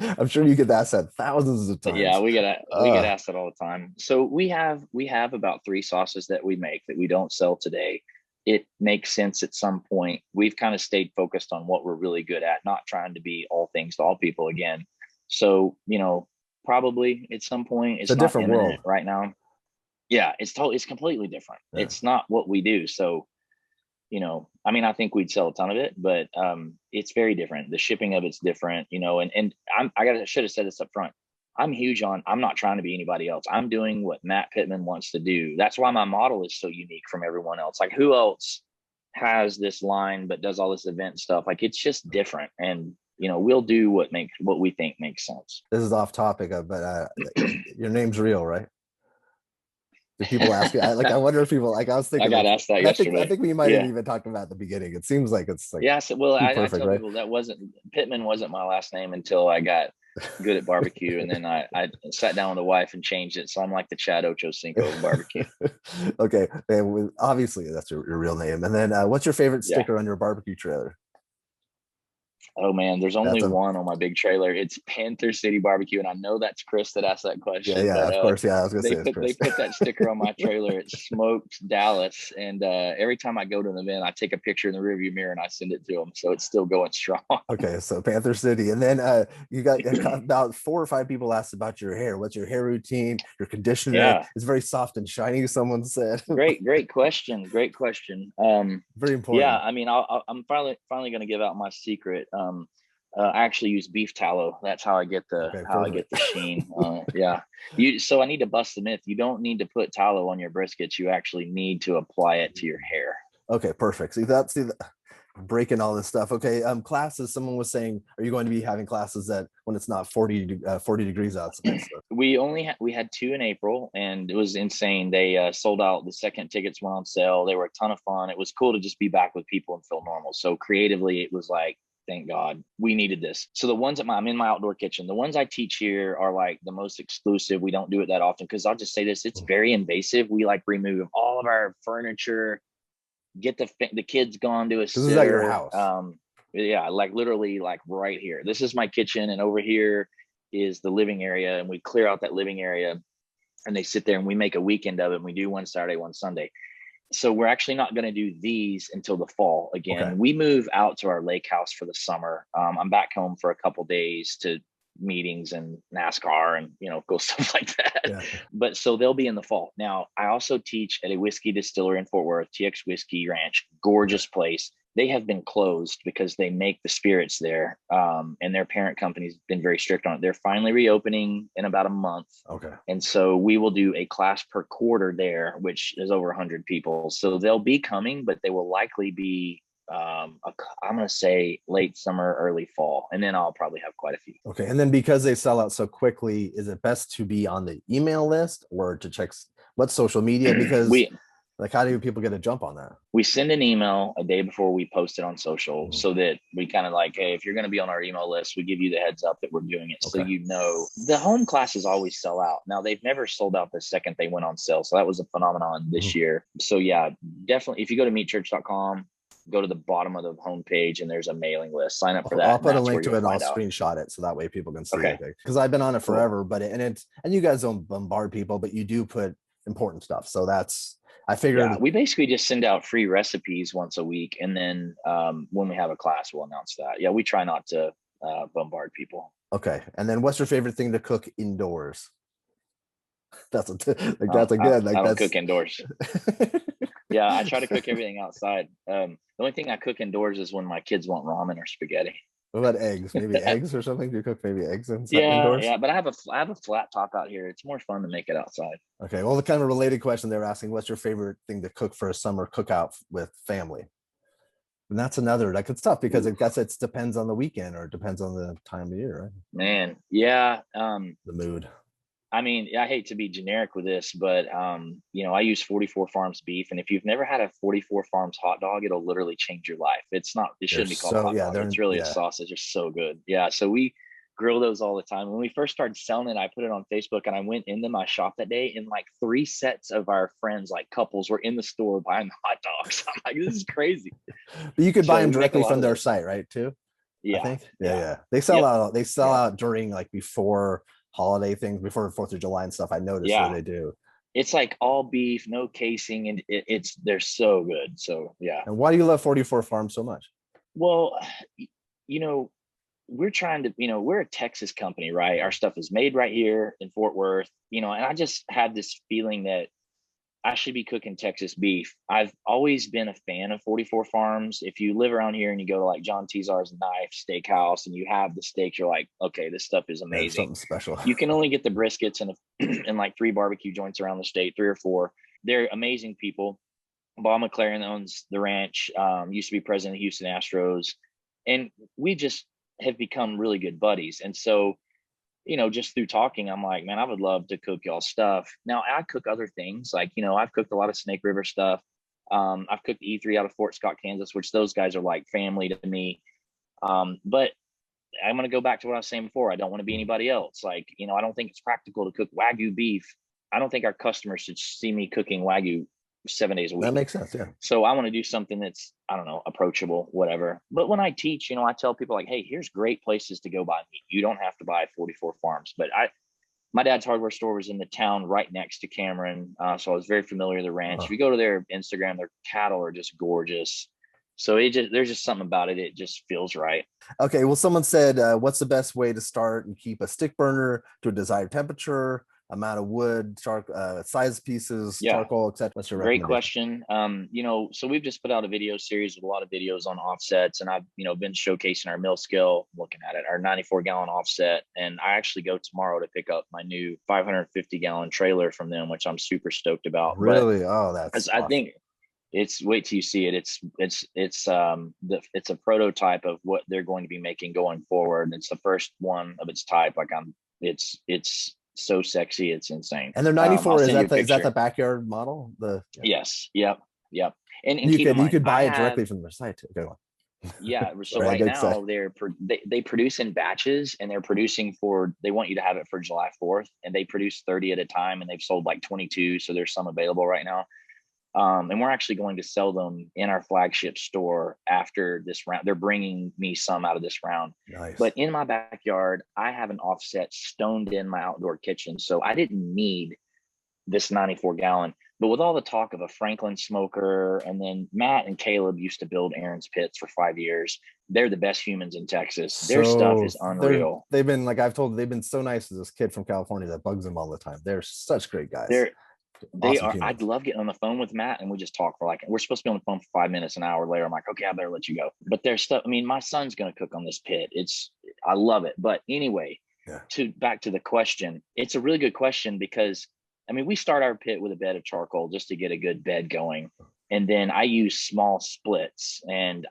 I'm sure you get asked that thousands of times. Yeah, we get asked that all the time. So we have about 3 sauces that we make that we don't sell today. It makes sense at some point. We've kind of stayed focused on what we're really good at, not trying to be all things to all people again. So, probably at some point, it's a different world right now. Yeah, it's completely different. Yeah. It's not what we do. So, I think we'd sell a ton of it, but it's very different. The shipping of it's different, and I should have said this up front. I'm huge on, I'm not trying to be anybody else. I'm doing what Matt Pittman wants to do. That's why my model is so unique from everyone else. Like, who else has this line but does all this event stuff? Like, it's just different. And, we'll do what we think makes sense. This is off topic, but your name's real, right? Do people ask you? I wonder if people, I was thinking, I got asked that yesterday. I think we might have even talked about at the beginning. It seems like it's like, yeah. So, well, I tell people that Pittman wasn't my last name until I got good at barbecue, and then I sat down with the wife and changed it. So I'm like the Chad Ochocinco of barbecue. Okay, and obviously that's your real name. And then, what's your favorite sticker on your barbecue trailer? Oh man, there's only one on my big trailer. It's Panther City Barbecue, and I know that's Chris that asked that question. Yeah, of course. Yeah, I was gonna say it's Chris. They put that sticker on my trailer. It's Smoked Dallas, and every time I go to an event, I take a picture in the rearview mirror and I send it to them. So it's still going strong. Okay, so Panther City, and then you got about 4 or 5 people asked about your hair. What's your hair routine? Your conditioner? Yeah. It's very soft and shiny. Someone said. Great question. Very important. Yeah, I'm finally going to give out my secret. I actually use beef tallow. That's how I get the sheen. Yeah. So I need to bust the myth. You don't need to put tallow on your briskets. You actually need to apply it to your hair. Okay, perfect. Breaking all this stuff. Okay. Classes. Someone was saying, are you going to be having classes that when it's not 40 degrees outside? We had 2 in April, and it was insane. They sold out. The second tickets went on sale. They were a ton of fun. It was cool to just be back with people and feel normal. So creatively, it was like, thank God we needed this. So the ones I'm in my outdoor kitchen, the ones I teach here are like the most exclusive. We don't do it that often because I'll just say this, it's very invasive. We remove all of our furniture, get the kids gone to a sitter. This is at your house. Yeah, literally right here. This is my kitchen, and over here is the living area, and we clear out that living area and they sit there and we make a weekend of it. And we do one Saturday, one Sunday. So we're actually not going to do these until the fall. Again, we move out to our lake house for the summer. I'm back home for a couple days to meetings and NASCAR and, cool stuff like that. Yeah. But so they'll be in the fall. Now, I also teach at a whiskey distillery in Fort Worth, TX Whiskey Ranch, gorgeous place. They have been closed because they make the spirits there. And their parent company's been very strict on it. They're finally reopening in about a month. Okay. And so we will do a class per quarter there, which is over 100 people. So they'll be coming, but they will likely be, I'm going to say late summer, early fall. And then I'll probably have quite a few. Okay. And then because they sell out so quickly, is it best to be on the email list or to check what social media? Because like, how do people get a jump on that? We send an email a day before we post it on social, so that we kind of like, hey, if you're going to be on our email list, we give you the heads up that we're doing it. Okay. So, the home classes always sell out. Now, they've never sold out the second they went on sale. So that was a phenomenon this year. So yeah, definitely. If you go to meetchurch.com, go to the bottom of the homepage and there's a mailing list. Sign up for that. I'll put a link to it and I'll screenshot it so that way people can see it. Because I've been on it forever, but and you guys don't bombard people, but you do put important stuff. So I figured we basically just send out free recipes once a week. And then when we have a class, we'll announce that. Yeah, we try not to bombard people. Okay. And then what's your favorite thing to cook indoors? I don't cook indoors. Yeah, I try to cook everything outside. The only thing I cook indoors is when my kids want ramen or spaghetti. What about eggs? Maybe eggs or something? Do you cook maybe eggs indoors? Yeah, but I have a flat top out here. It's more fun to make it outside. Okay, well, the kind of related question they were asking, what's your favorite thing to cook for a summer cookout with family? And that's another, like, it's tough because I guess it depends on the weekend or it depends on the time of year, right? Man, yeah. The mood. I mean, I hate to be generic with this, but I use 44 Farms beef, and if you've never had a 44 Farms hot dog, it'll literally change your life. It shouldn't be called a hot dog. It's really a sausage. They're so good. Yeah. So we grill those all the time. When we first started selling it, I put it on Facebook, and I went into my shop that day, and like 3 sets of our friends, like couples, were in the store buying the hot dogs. I'm like, this is crazy. But you could buy them directly from their site, right? Too. Yeah. I think. Yeah. They sell out. They sell out during like before holiday things, before 4th of July and stuff. I noticed that they do. It's like all beef, no casing, and they're so good. So yeah. And why do you love 44 Farms so much? Well, we're trying to, we're a Texas company, right? Our stuff is made right here in Fort Worth, and I just had this feeling that I should be cooking Texas beef. I've always been a fan of 44 Farms. If you live around here and you go to like John Tizar's Knife Steakhouse and you have the steaks, you're like, okay, this stuff is amazing. Something special. You can only get the briskets in like 3 barbecue joints around the state, 3 or 4. They're amazing people. Bob McLaren owns the ranch, used to be president of Houston Astros. And we just have become really good buddies. And so, just through talking, I'm like, man, I would love to cook y'all stuff. Now I cook other things. Like, I've cooked a lot of Snake River stuff. I've cooked E3 out of Fort Scott, Kansas, which those guys are like family to me. But I'm going to go back to what I was saying before. I don't want to be anybody else. Like, I don't think it's practical to cook Wagyu beef. I don't think our customers should see me cooking Wagyu 7 days a week. That makes sense. Yeah. So I want to do something that's, I don't know, approachable, whatever. But when I teach, I tell people like, hey, here's great places to go buy meat. You don't have to buy 44 Farms. But my dad's hardware store was in the town right next to Cameron. So I was very familiar with the ranch. If you go to their Instagram, their cattle are just gorgeous. So there's just something about it. It just feels right. Okay. Well, someone said, what's the best way to start and keep a stick burner to a desired temperature? Amount of wood, size pieces, charcoal, etc. What's your great question? So we've just put out a video series with a lot of videos on offsets, and I've been showcasing our mill scale, looking at it, our 94-gallon offset, and I actually go tomorrow to pick up my new 550-gallon trailer from them, which I'm super stoked about. Really? That's awesome. I think it's wait till you see it. It's a prototype of what they're going to be making going forward. It's the first one of its type. It's so sexy, it's insane. And they're 94. Is that the backyard model? Yes. Yep. And you could buy it directly from their site too. Go on. Yeah. So right now they produce in batches, and they're producing they want you to have it for July 4th, and they produce 30 at a time, and they've sold like 22. So there's some available right now. And we're actually going to sell them in our flagship store after this round. They're bringing me some out of this round. Nice. But in my backyard, I have an offset stoned in my outdoor kitchen. So I didn't need this 94-gallon. But with all the talk of a Franklin smoker, and then Matt and Caleb used to build Aaron's pits for 5 years. They're the best humans in Texas. Their stuff So is unreal. they've been, like I've told, they've been so nice to this kid from California that bugs them all the time. They're such great guys. They're they Awesome are. I'd humans. love getting on the phone with Matt and we just talk for like, we're supposed to be on the phone for 5 minutes, an hour later. I'm like, okay, I better let you go. But there's stuff. I mean, my son's gonna cook on this pit. I love it. But anyway, Yeah. back to the question, it's a really good question because I mean, we start our pit with a bed of charcoal just to get a good bed going. And then I use small splits. And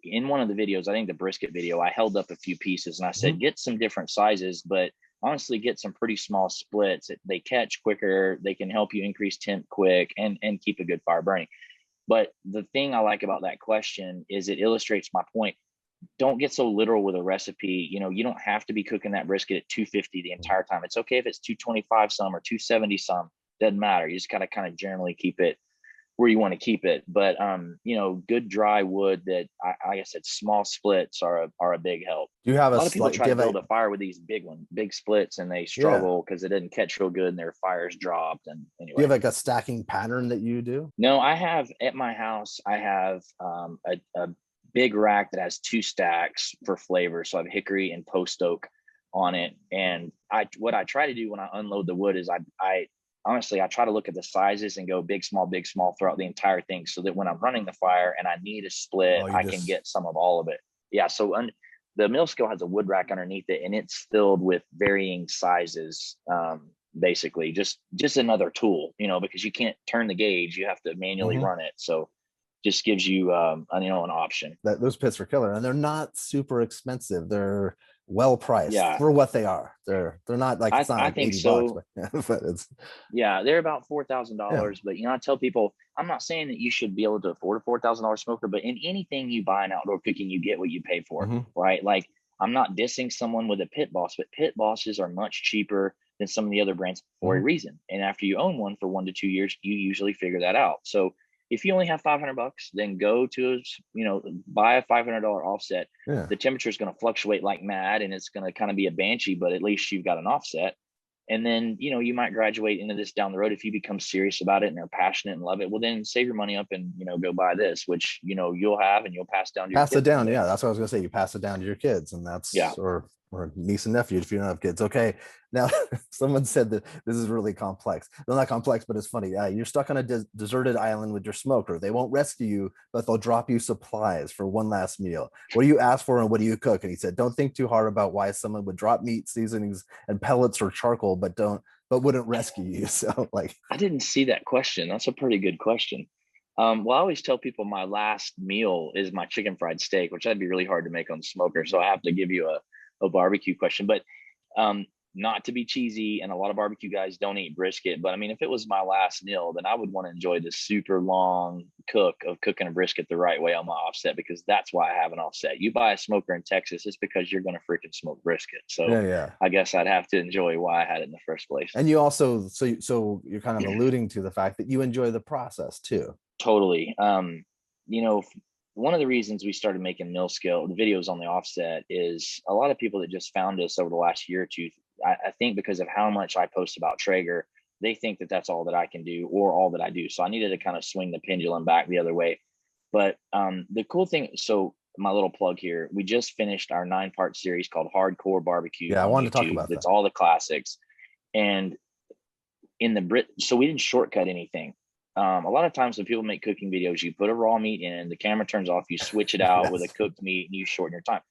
in one of the videos, I think the brisket video, I held up a few pieces and I said, get some different sizes, but honestly, get some pretty small splits. They catch quicker. They can help you increase temp quick and keep a good fire burning. But the thing I like about that question is it illustrates my point. Don't get so literal with a recipe. You know, you don't have to be cooking that brisket at 250 the entire time. It's okay if it's 225 some or 270 some, doesn't matter. You just gotta kind of generally keep it where you want to keep it. But you know, good dry wood that like I said, small splits are a big help. Do you have A a lot of people slight, try do to you have build a, a fire with these big splits, and they yeah. struggle because it doesn't catch real good and their fires dropped. And Do you anyway, have like a stacking pattern that you do? no, I have at my house, I have a big rack that has 2 stacks for flavor. So I have hickory and post oak on it. And what I try to do when I unload the wood is I honestly, I try to look at the sizes and go big, small throughout the entire thing so that when I'm running the fire and I need a split, Oh, you I can just, get some of all of it. Yeah. So the mill scale has a wood rack underneath it and it's filled with varying sizes. Basically just another tool, you know, because you can't turn the gauge, you have to manually run it. So just gives you you know, an option. that those pits are killer, and they're not super expensive. They're well priced Yeah, for what they are. They're not like, it's not I like think 80 bucks, so. but but it's, Yeah, they're about four thousand yeah. dollars. But you know, I tell people, I'm not saying that you should be able to afford a $4,000 smoker, but in anything you buy in outdoor cooking, you get what you pay for, Mhm. right? Like I'm not dissing someone with a pit boss, but pit bosses are much cheaper than some of the other brands for a Mhm. reason. And after you own one for 1 to 2 years, you usually figure that out. So if you only have $500, then go to, you know, buy a $500 offset. Yeah. The temperature is going to fluctuate like mad, and it's going to kind of be a banshee, but at least you've got an offset. And then, you know, you might graduate into this down the road if you become serious about it and are passionate and love it. Well, then save your money up and, you know, go buy this, which, you know, you'll have and you'll pass down to your Pass it kids one down. day. Yeah, that's what I was gonna say. You pass it down to your kids, and Yeah. that's, or niece and nephew if you don't have kids. Okay. Now, someone said that this is really complex. They're not complex, but it's funny. You're stuck on a deserted island with your smoker. They won't rescue you, but they'll drop you supplies for one last meal. What do you ask for, and what do you cook? And he said, don't think too hard about why someone would drop meat, seasonings, and pellets or charcoal, but wouldn't rescue you. So, like, I didn't see that question. That's a pretty good question. Well, I always tell people my last meal is my chicken fried steak, which that'd be really hard to make on the smoker. So I have to give you a barbecue question. But um, not to be cheesy, and a lot of barbecue guys don't eat brisket, but I mean, if it was my last meal, then I would want to enjoy the super long cook of cooking a brisket the right way on my offset, because that's why I have an offset. You buy a smoker in Texas, it's because you're going to freaking smoke brisket. So yeah, yeah. I guess I'd have to enjoy why I had it in the first place. And you also, so you're kind of alluding to the fact that you enjoy the process too. Totally. You know, one of the reasons we started making mill scale the videos on the offset is a lot of people that just found us over the last year or two. I think because of how much I post about Traeger, they think that that's all that I can do or all that I do. So I needed to kind of swing the pendulum back the other way. But the cool thing, so my little plug here, we just finished our 9-part series called Hardcore Barbecue Yeah, I on wanted to talk YouTube. about that. That's all the classics. And in the so we didn't shortcut anything. A lot of times when people make cooking videos, you put a raw meat in, the camera turns off, you switch it out with a Yes. cooked meat, and you shorten your time.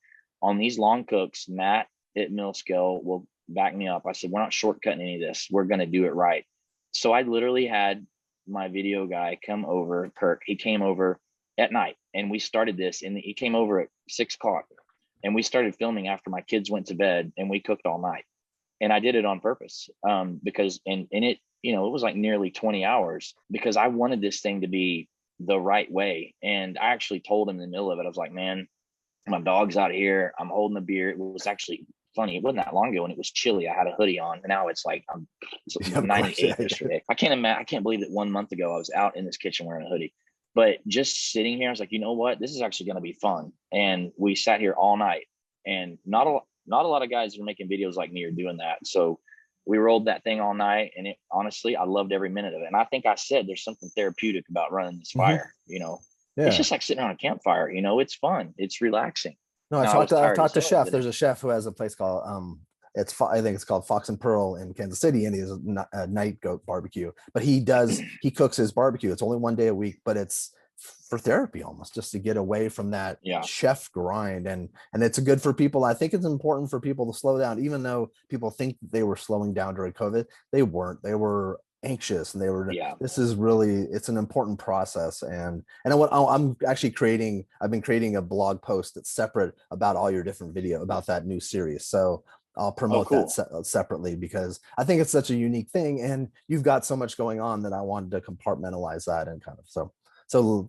On these long cooks, Matt at Mill Scale will back me up. I said, we're not shortcutting any of this. We're going to do it right. So I literally had my video guy come over, Kirk. He came over at night, and we started this, and he came over at 6 o'clock, and we started filming after my kids went to bed, and we cooked all night. And I did it on purpose because and it, you know, it was like nearly 20 hours because I wanted this thing to be the right way. And I actually told him in the middle of it, I was like, man, my dog's out here, I'm holding a beer. It was actually funny, it wasn't that long ago and it was chilly. I had a hoodie on, and now it's like it Yeah, was of course. Yeah, 98 yesterday. I can't imagine, I can't believe that 1 month ago I was out in this kitchen wearing a hoodie. But just sitting here, I was like, you know what, this is actually going to be fun. And we sat here all night, and not a lot of guys that are making videos like me are doing that. So we rolled that thing all night, and it honestly, I loved every minute of it. And I think I said there's something therapeutic about running this Hmm. fire. It's Yeah. just like sitting on a campfire. It's fun, it's relaxing. No, Now I was I've tired as talked to hell, chef. but There's a chef who has a place called I think it's called Fox and Pearl in Kansas City, and he has a night goat barbecue. But he cooks his barbecue. It's only one day a week, but it's for therapy almost, just to get away from that yeah, chef grind. And it's good for people. I think it's important for people to slow down, even though people think they were slowing down during COVID. They weren't. They were anxious, and yeah. this is really, it's an important process. And what I'm actually creating, I've been creating a blog post that's separate about all your different video about that new series. So I'll Oh, promote that cool. separately, because I think it's such a unique thing, and you've got so much going on that I wanted to compartmentalize that, and kind of Well,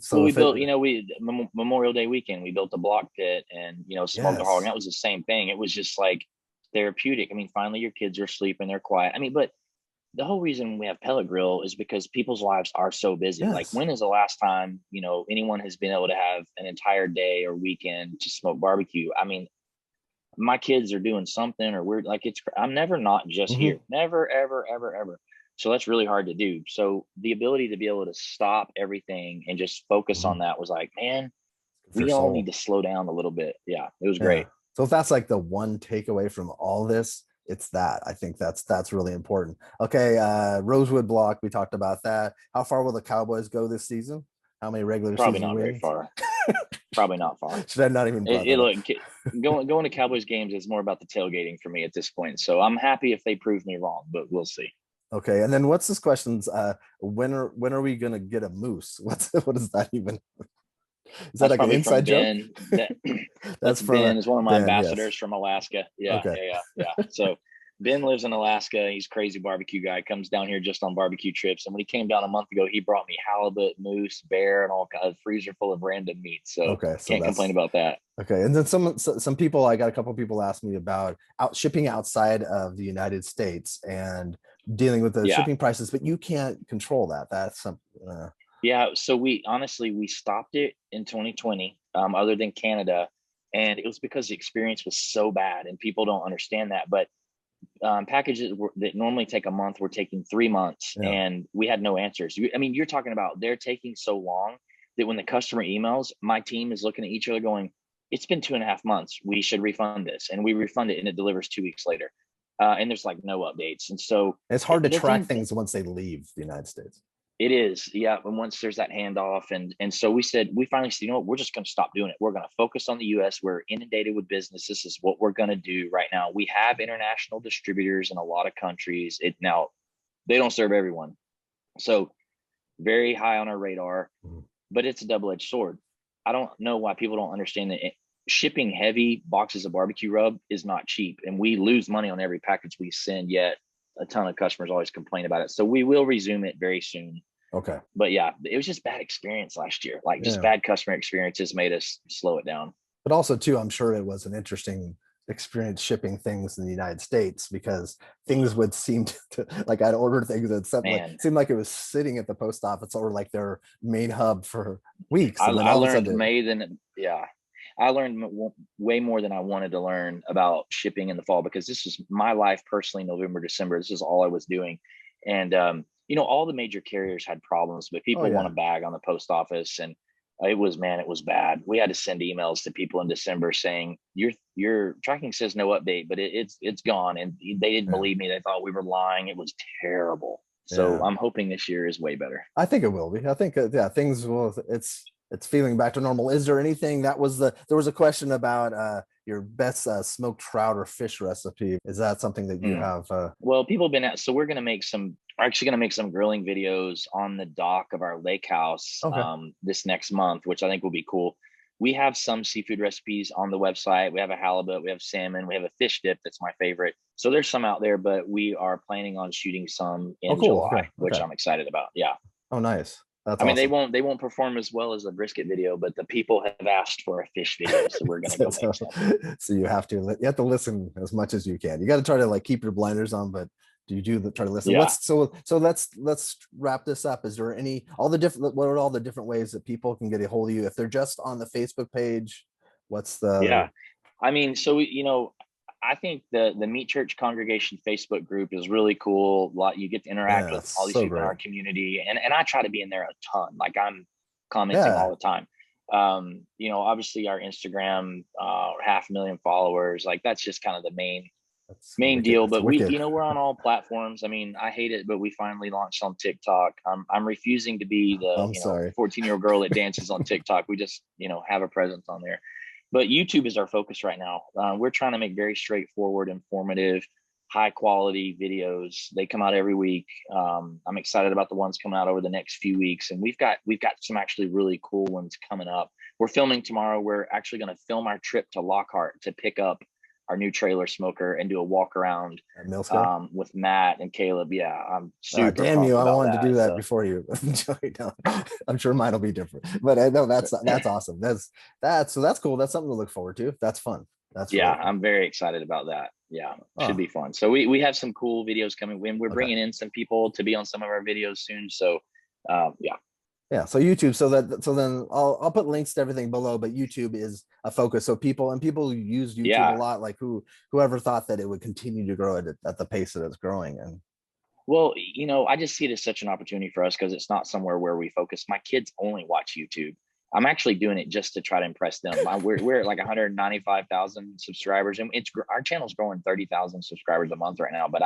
so we if it, built, Memorial Day weekend, we built a block pit and, smoked a hog. And yes. that was the same thing. It was just like therapeutic. I mean, finally your kids are sleeping, they're quiet. I mean, but the whole reason we have pellet grill is because people's lives are so busy. Like, Yes. when is the last time, anyone has been able to have an entire day or weekend to smoke barbecue? I mean, my kids are doing something, or we're like, I'm never not just here, Hmm. never, ever, ever, ever. So that's really hard to do. So the ability to be able to stop everything and just focus Hmm. on that was like, man, Good for your we all need soul. to slow down a little bit. Yeah, it was Yeah. great. So if that's like the one takeaway from all this, it's that. I think that's really important. Okay, Rosewood block, we talked about that. How far will the Cowboys go this season? How many regular Probably season not very wins? far. Probably not far. Should I not even brought It that up? look going to Cowboys games is more about the tailgating for me at this point. So I'm happy if they prove me wrong, but we'll see. Okay, and then what's this question's when are we gonna get a moose? What is that even? Is that That's like an probably from inside joke? Ben. That That's that's from Ben, is one of my Ben, yes. ambassadors from Alaska. Yeah, Okay. yeah, yeah, yeah. So Ben lives in Alaska. He's a crazy barbecue guy. Comes down here just on barbecue trips. And when he came down a month ago, he brought me halibut, moose, bear, and all kinds of freezer full of random meat. So Okay, so can't complain that's about that. okay. And then some people, I got a couple people ask me about out shipping outside of the United States and dealing with the Yeah, shipping prices, but you can't control that. That's some yeah. So we stopped it in 2020. Other than Canada, and it was because the experience was so bad, and people don't understand that. But packages that normally take a month were taking 3 months, yeah. and we had no answers. I mean, you're talking about they're taking so long that when the customer emails, my team is looking at each other going, it's been 2.5 months, we should refund this, and we refund it and it delivers 2 weeks later. And there's like no updates. And so It's hard to the track thing, things once they leave the United States. it is, yeah. And once there's that handoff, and so we finally said, what, we're just going to stop doing it. We're going to focus on the U.S. We're inundated with business. This is what we're going to do right now. We have international distributors in a lot of countries. It now they don't serve everyone, so very high on our radar. Mhm. But it's a double-edged sword. I don't know why people don't understand that shipping heavy boxes of barbecue rub is not cheap, and we lose money on every package we send. Yet a ton of customers always complain about it. So we will resume it very soon. Okay. But yeah, it was just bad experience last year. Like, just Yeah. bad customer experiences made us slow it down. But also too, I'm sure it was an interesting experience shipping things in the United States, because things would seem to like I'd order things that Man, seemed like it was sitting at the post office or like their main hub for weeks, and then I all of a learned sudden, May than yeah. I learned way more than I wanted to learn about shipping in the fall, because this is my life personally. November, December, this is all I was doing, and all the major carriers had problems, but oh people want yeah, to bag on the post office, and it was bad. We had to send emails to people in December saying your tracking says no update, but it's gone, and they didn't yeah, believe me. They thought we were lying. It was terrible. So yeah. I'm hoping this year is way better. I think it will be. I think yeah, things will. It's feeling back to normal. Is there anything that was there was a question about your best smoked trout or fish recipe? Is that something that you Mm. have? Well, people have been at, so we're actually going to make some grilling videos on the dock of our lake house Okay. this next month, which I think will be cool. We have some seafood recipes on the website. We have a halibut, we have salmon, we have a fish dip that's my favorite. So there's some out there, but we are planning on shooting some Oh, in cool. July, Okay. which Okay. I'm excited about. Yeah. Oh, nice. That's I mean, awesome. they won't perform as well as the brisket video, but the people have asked for a fish video, so we're going to so, go make so, some. so you have to listen as much as you can. You got to try to like keep your blinders on, but try to listen. Yeah. Let's wrap this up. Is there any all the different what are all the different ways that people can get a hold of you if they're just on the Facebook page? What's the Yeah. I mean, so I think the Meat Church Congregation Facebook group is really cool. You get to interact Yeah, with that's all these so people in great. our community, and I try to be in there a ton. Like I'm commenting Yeah, all the time. Obviously our Instagram, 500,000 followers, like that's just kind of the that's main wicked. deal. That's But wicked. we're on all platforms. I mean, I hate it, but we finally launched on TikTok. I'm refusing to be the I'm sorry. 14-year-old girl that dances on TikTok. We just have a presence on there. But YouTube is our focus right now. We're trying to make very straightforward, informative, high quality videos. They come out every week. I'm excited about the ones coming out over the next few weeks, and we've got some actually really cool ones coming up. We're filming tomorrow. We're actually going to film our trip to Lockhart to pick up our new trailer smoker and do a walk around At Milsco. with Matt and Caleb. Yeah, I'm super Damn you! pumped I about wanted to do that. that So before you. No, I'm sure mine will be different, but I know that's awesome. That's cool. That's something to look forward to. That's fun. That's yeah, really cool. I'm very excited about that. Yeah, should Oh, be fun. So we have some cool videos coming. When we're okay. bringing in some people to be on some of our videos soon. So yeah. Yeah. So YouTube. So then I'll put links to everything below, but YouTube is a focus. So people use YouTube a Yeah. lot. Like whoever thought that it would continue to grow at the pace that it's growing. And Well, I just see it as such an opportunity for us because it's not somewhere where we focus. My kids only watch YouTube. I'm actually doing it just to try to impress them. We're at like 195,000 subscribers, and our channel's growing 30,000 subscribers a month right now. But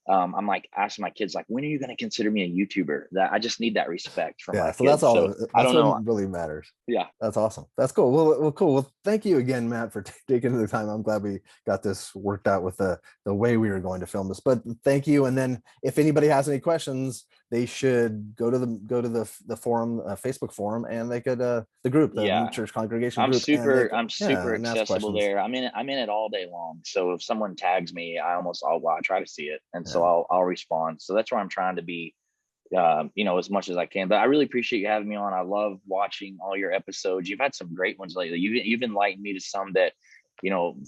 I'm like asking my kids, like, when are you going to consider me a YouTuber? That I just need that respect from yeah, my so that's kids. all. So I That's don't what know. really matters. Yeah, That's awesome. That's cool. Well, cool. Well, thank you again, Matt, for taking the time. I'm glad we got this worked out with the way we were going to film this. But thank you. And then if anybody has any questions, they should go to the forum, Facebook forum, and they could the group, the Meat yeah. Church Congregation I'm group, and they super could, I'm super yeah, and ask accessible questions. there. I'm in it all day long. So if someone tags me, I try to see it, and so Yeah. I'll respond. So that's where I'm trying to be, as much as I can. But I really appreciate you having me on. I love watching all your episodes. You've had some great ones lately. You've enlightened me to some that,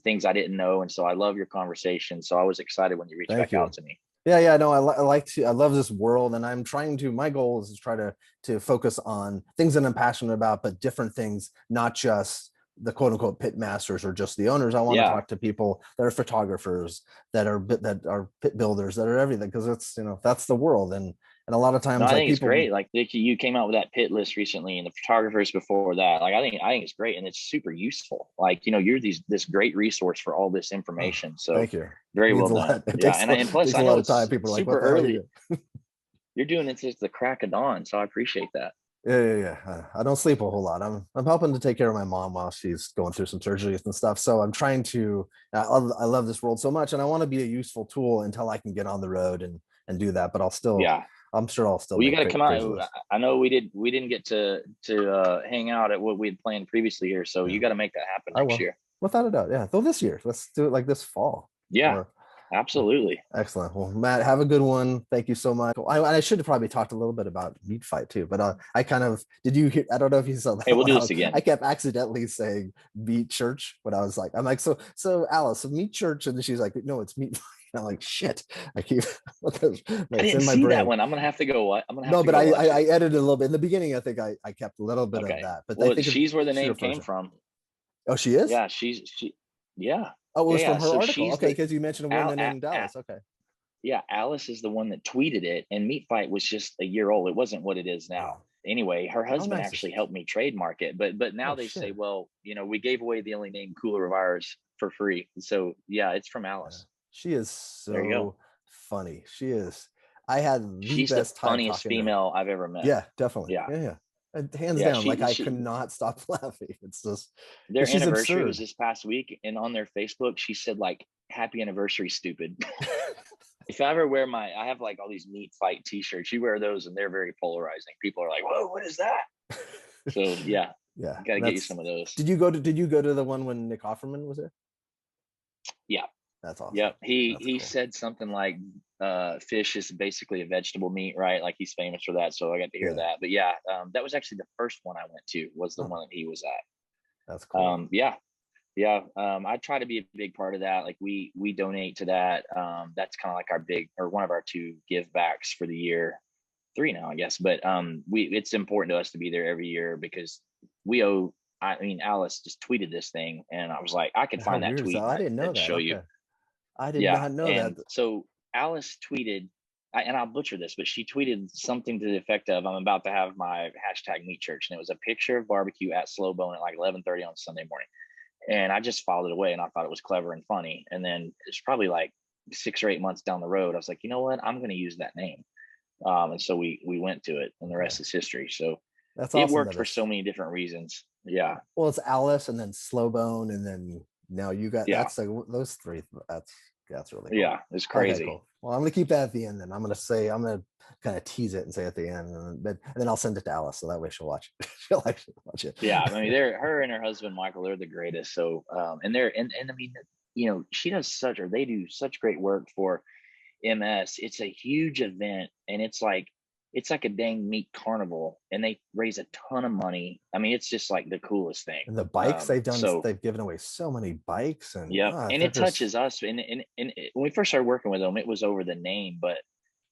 things I didn't know, and so I love your conversation. So I was excited when you reached Thank back out you. to me. Yeah. No, I love this world, and I'm trying to. My goal is to try to focus on things that I'm passionate about, but different things, not just the quote unquote pit masters or just the owners. I want to Yeah. talk to people that are photographers, that are pit builders, that are everything, because it's that's the world, and a lot of No, times I like think it's people. great. Like you came out with that pit list recently, and the photographers before that. Like I think it's great, and it's super useful. Like you're this great resource for all this Oh, information. So thank you. very Means well a done. lot. It Yeah, takes and plus takes a I lot know of time. it's People are like, super what the hell are you early. doing? You're doing it since the crack of dawn, so I appreciate that. Yeah. I don't sleep a whole lot. I'm helping to take care of my mom while she's going through some surgeries and stuff. So I'm trying to. I love this world so much, and I want to be a useful tool until I can get on the road and do that. But Yeah. I'm sure I'll still Well, you make got to come crazy out. lists. I know we didn't get to hang out at what we had planned previously here, so Yeah, you got to make that happen I next will, year. without a doubt. Yeah, though this year, let's do it like this fall. Yeah, Or absolutely. excellent. Well, Matt, have a good one. Thank you so much. I should have probably talked a little bit about meat fight too, but I kind of did you hear? I don't know if you saw Hey, that we'll one. do this again. I kept accidentally saying meat church when I was like, I'm like, so Alice, so meat church, and then she's like, no, it's meat fight. I'm like, shit. I keep I it's didn't in my see that brain. one. I'm gonna have to go. What? I'm gonna have No, to but go watch I it. edited a little bit in the beginning. I think I kept a little bit of Okay. that, but I Well, think she's where the she name refers came to. from. Oh, she is. Yeah, she. Yeah, Oh, it was yeah. from her So article. she's Okay, the because you mentioned a Al, woman in Dallas. Okay. yeah. Alice is the one that tweeted it, and Meat Fight was just a year old. It wasn't what it is Yeah. now. Anyway, her How husband nice is actually she? helped me trademark it, but now Oh they say, shit. well, we gave away the only name Cooler of ours for free. So yeah, it's from Yeah. Alice. She is There you go. so funny. She is. I had the She's the best time funniest talking to her. female I've ever met. Yeah, definitely. Yeah, Yeah. And hands yeah. down, like She I she could not stop laughing. It's just Their because she's anniversary was absurd. this past week, and on their Facebook, she said like "Happy anniversary, stupid." If I ever wear I have like all these Meat Fight T-shirts. You wear those, and they're very polarizing. People are like, "Whoa, what is that?" So yeah, Yeah. got to get you That's some of those. did you go to the one when Nick Offerman was there? Yeah, That's awesome. yep. He That's he cool. said something like, "Fish is basically a vegetable meat, right?" Like he's famous for that. So I got to hear Yeah. that. But yeah, that was actually the first one I went to. Was the Oh, one that he was at. that's cool. Yeah, yeah. I try to be a big part of that. Like we donate to that. That's kind of like our big or one of our two give backs for the year. Three now, I guess. But it's important to us to be there every year because we owe. I mean, Alice just tweeted this thing, and I was like, I could How find that weird is that? tweet I and didn't know and that. show you. Okay. I did Yeah. not know that. And so Alice tweeted, and I'll butcher this, but she tweeted something to the effect of, I'm about to have my hashtag meat church. And it was a picture of barbecue at Slow Bone at like 11:30 on Sunday morning. And I just followed it away and I thought it was clever and funny. And then it's probably like 6 or 8 months down the road, I was like, you know what? I'm going to use that name. And so we went to it, and the Yeah, rest is history. So that's it awesome worked that for it's so many different reasons. Yeah. well, it's Alice and then Slowbone and then now you got Yeah. that's like those three. That's really cool. Yeah. It's Okay, crazy. cool. Well, I'm gonna keep that at the end then. I'm gonna kind of tease it and say at the end, and then I'll send it to Alice so that way she'll watch it. She'll actually watch it. Yeah. I mean, they're her and her husband, Michael, they're the greatest. So, and I mean, she does such, or they do such great work for MS. It's a huge event, and it's like a dang meat carnival, and they raise a ton of money. I mean, it's just like the coolest thing. And the bikes they've done, So they've given away so many bikes, and yep, and they're it just touches us. When we first started working with them, it was over the name, but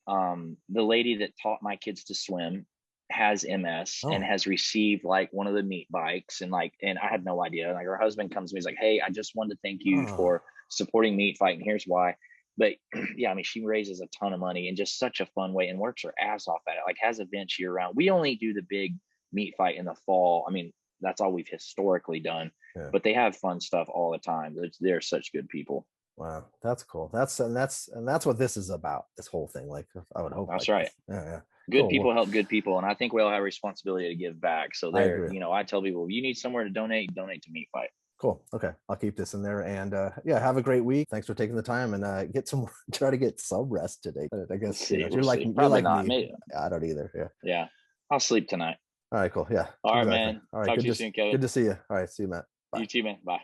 the lady that taught my kids to swim has MS and oh, has received like one of the meat bikes, and I had no idea. Like her husband comes to me, he's like, "Hey, I just wanted to thank you oh, for supporting Meat Fight, and here's why." But yeah, I mean, she raises a ton of money in just such a fun way and works her ass off at it. Like has events year round. We only do the big Meat Fight in the fall. I mean, that's all we've historically done. yeah. But they have fun stuff all the time. They're such good people. Wow, that's cool. That's what this is about. This whole thing, like I would hope, That's like right. this. Yeah, yeah. Good Cool. people Well, help good people, and I think we all have a responsibility to give back. So I agree. I tell people, if you need somewhere to donate to Meat Fight. Cool. Okay, I'll keep this in there, and yeah, have a great week. Thanks for taking the time, and get some try to get some rest today. I We'll guess see. We'll you're like see. Probably not. me. Maybe. I don't either. Yeah. Yeah. I'll sleep tonight. All right. Cool. Yeah. All right, Exactly. man. All right. Talk to you soon, Kevin. Good to see you. All right. See you, Matt. You Bye. too, man. Bye.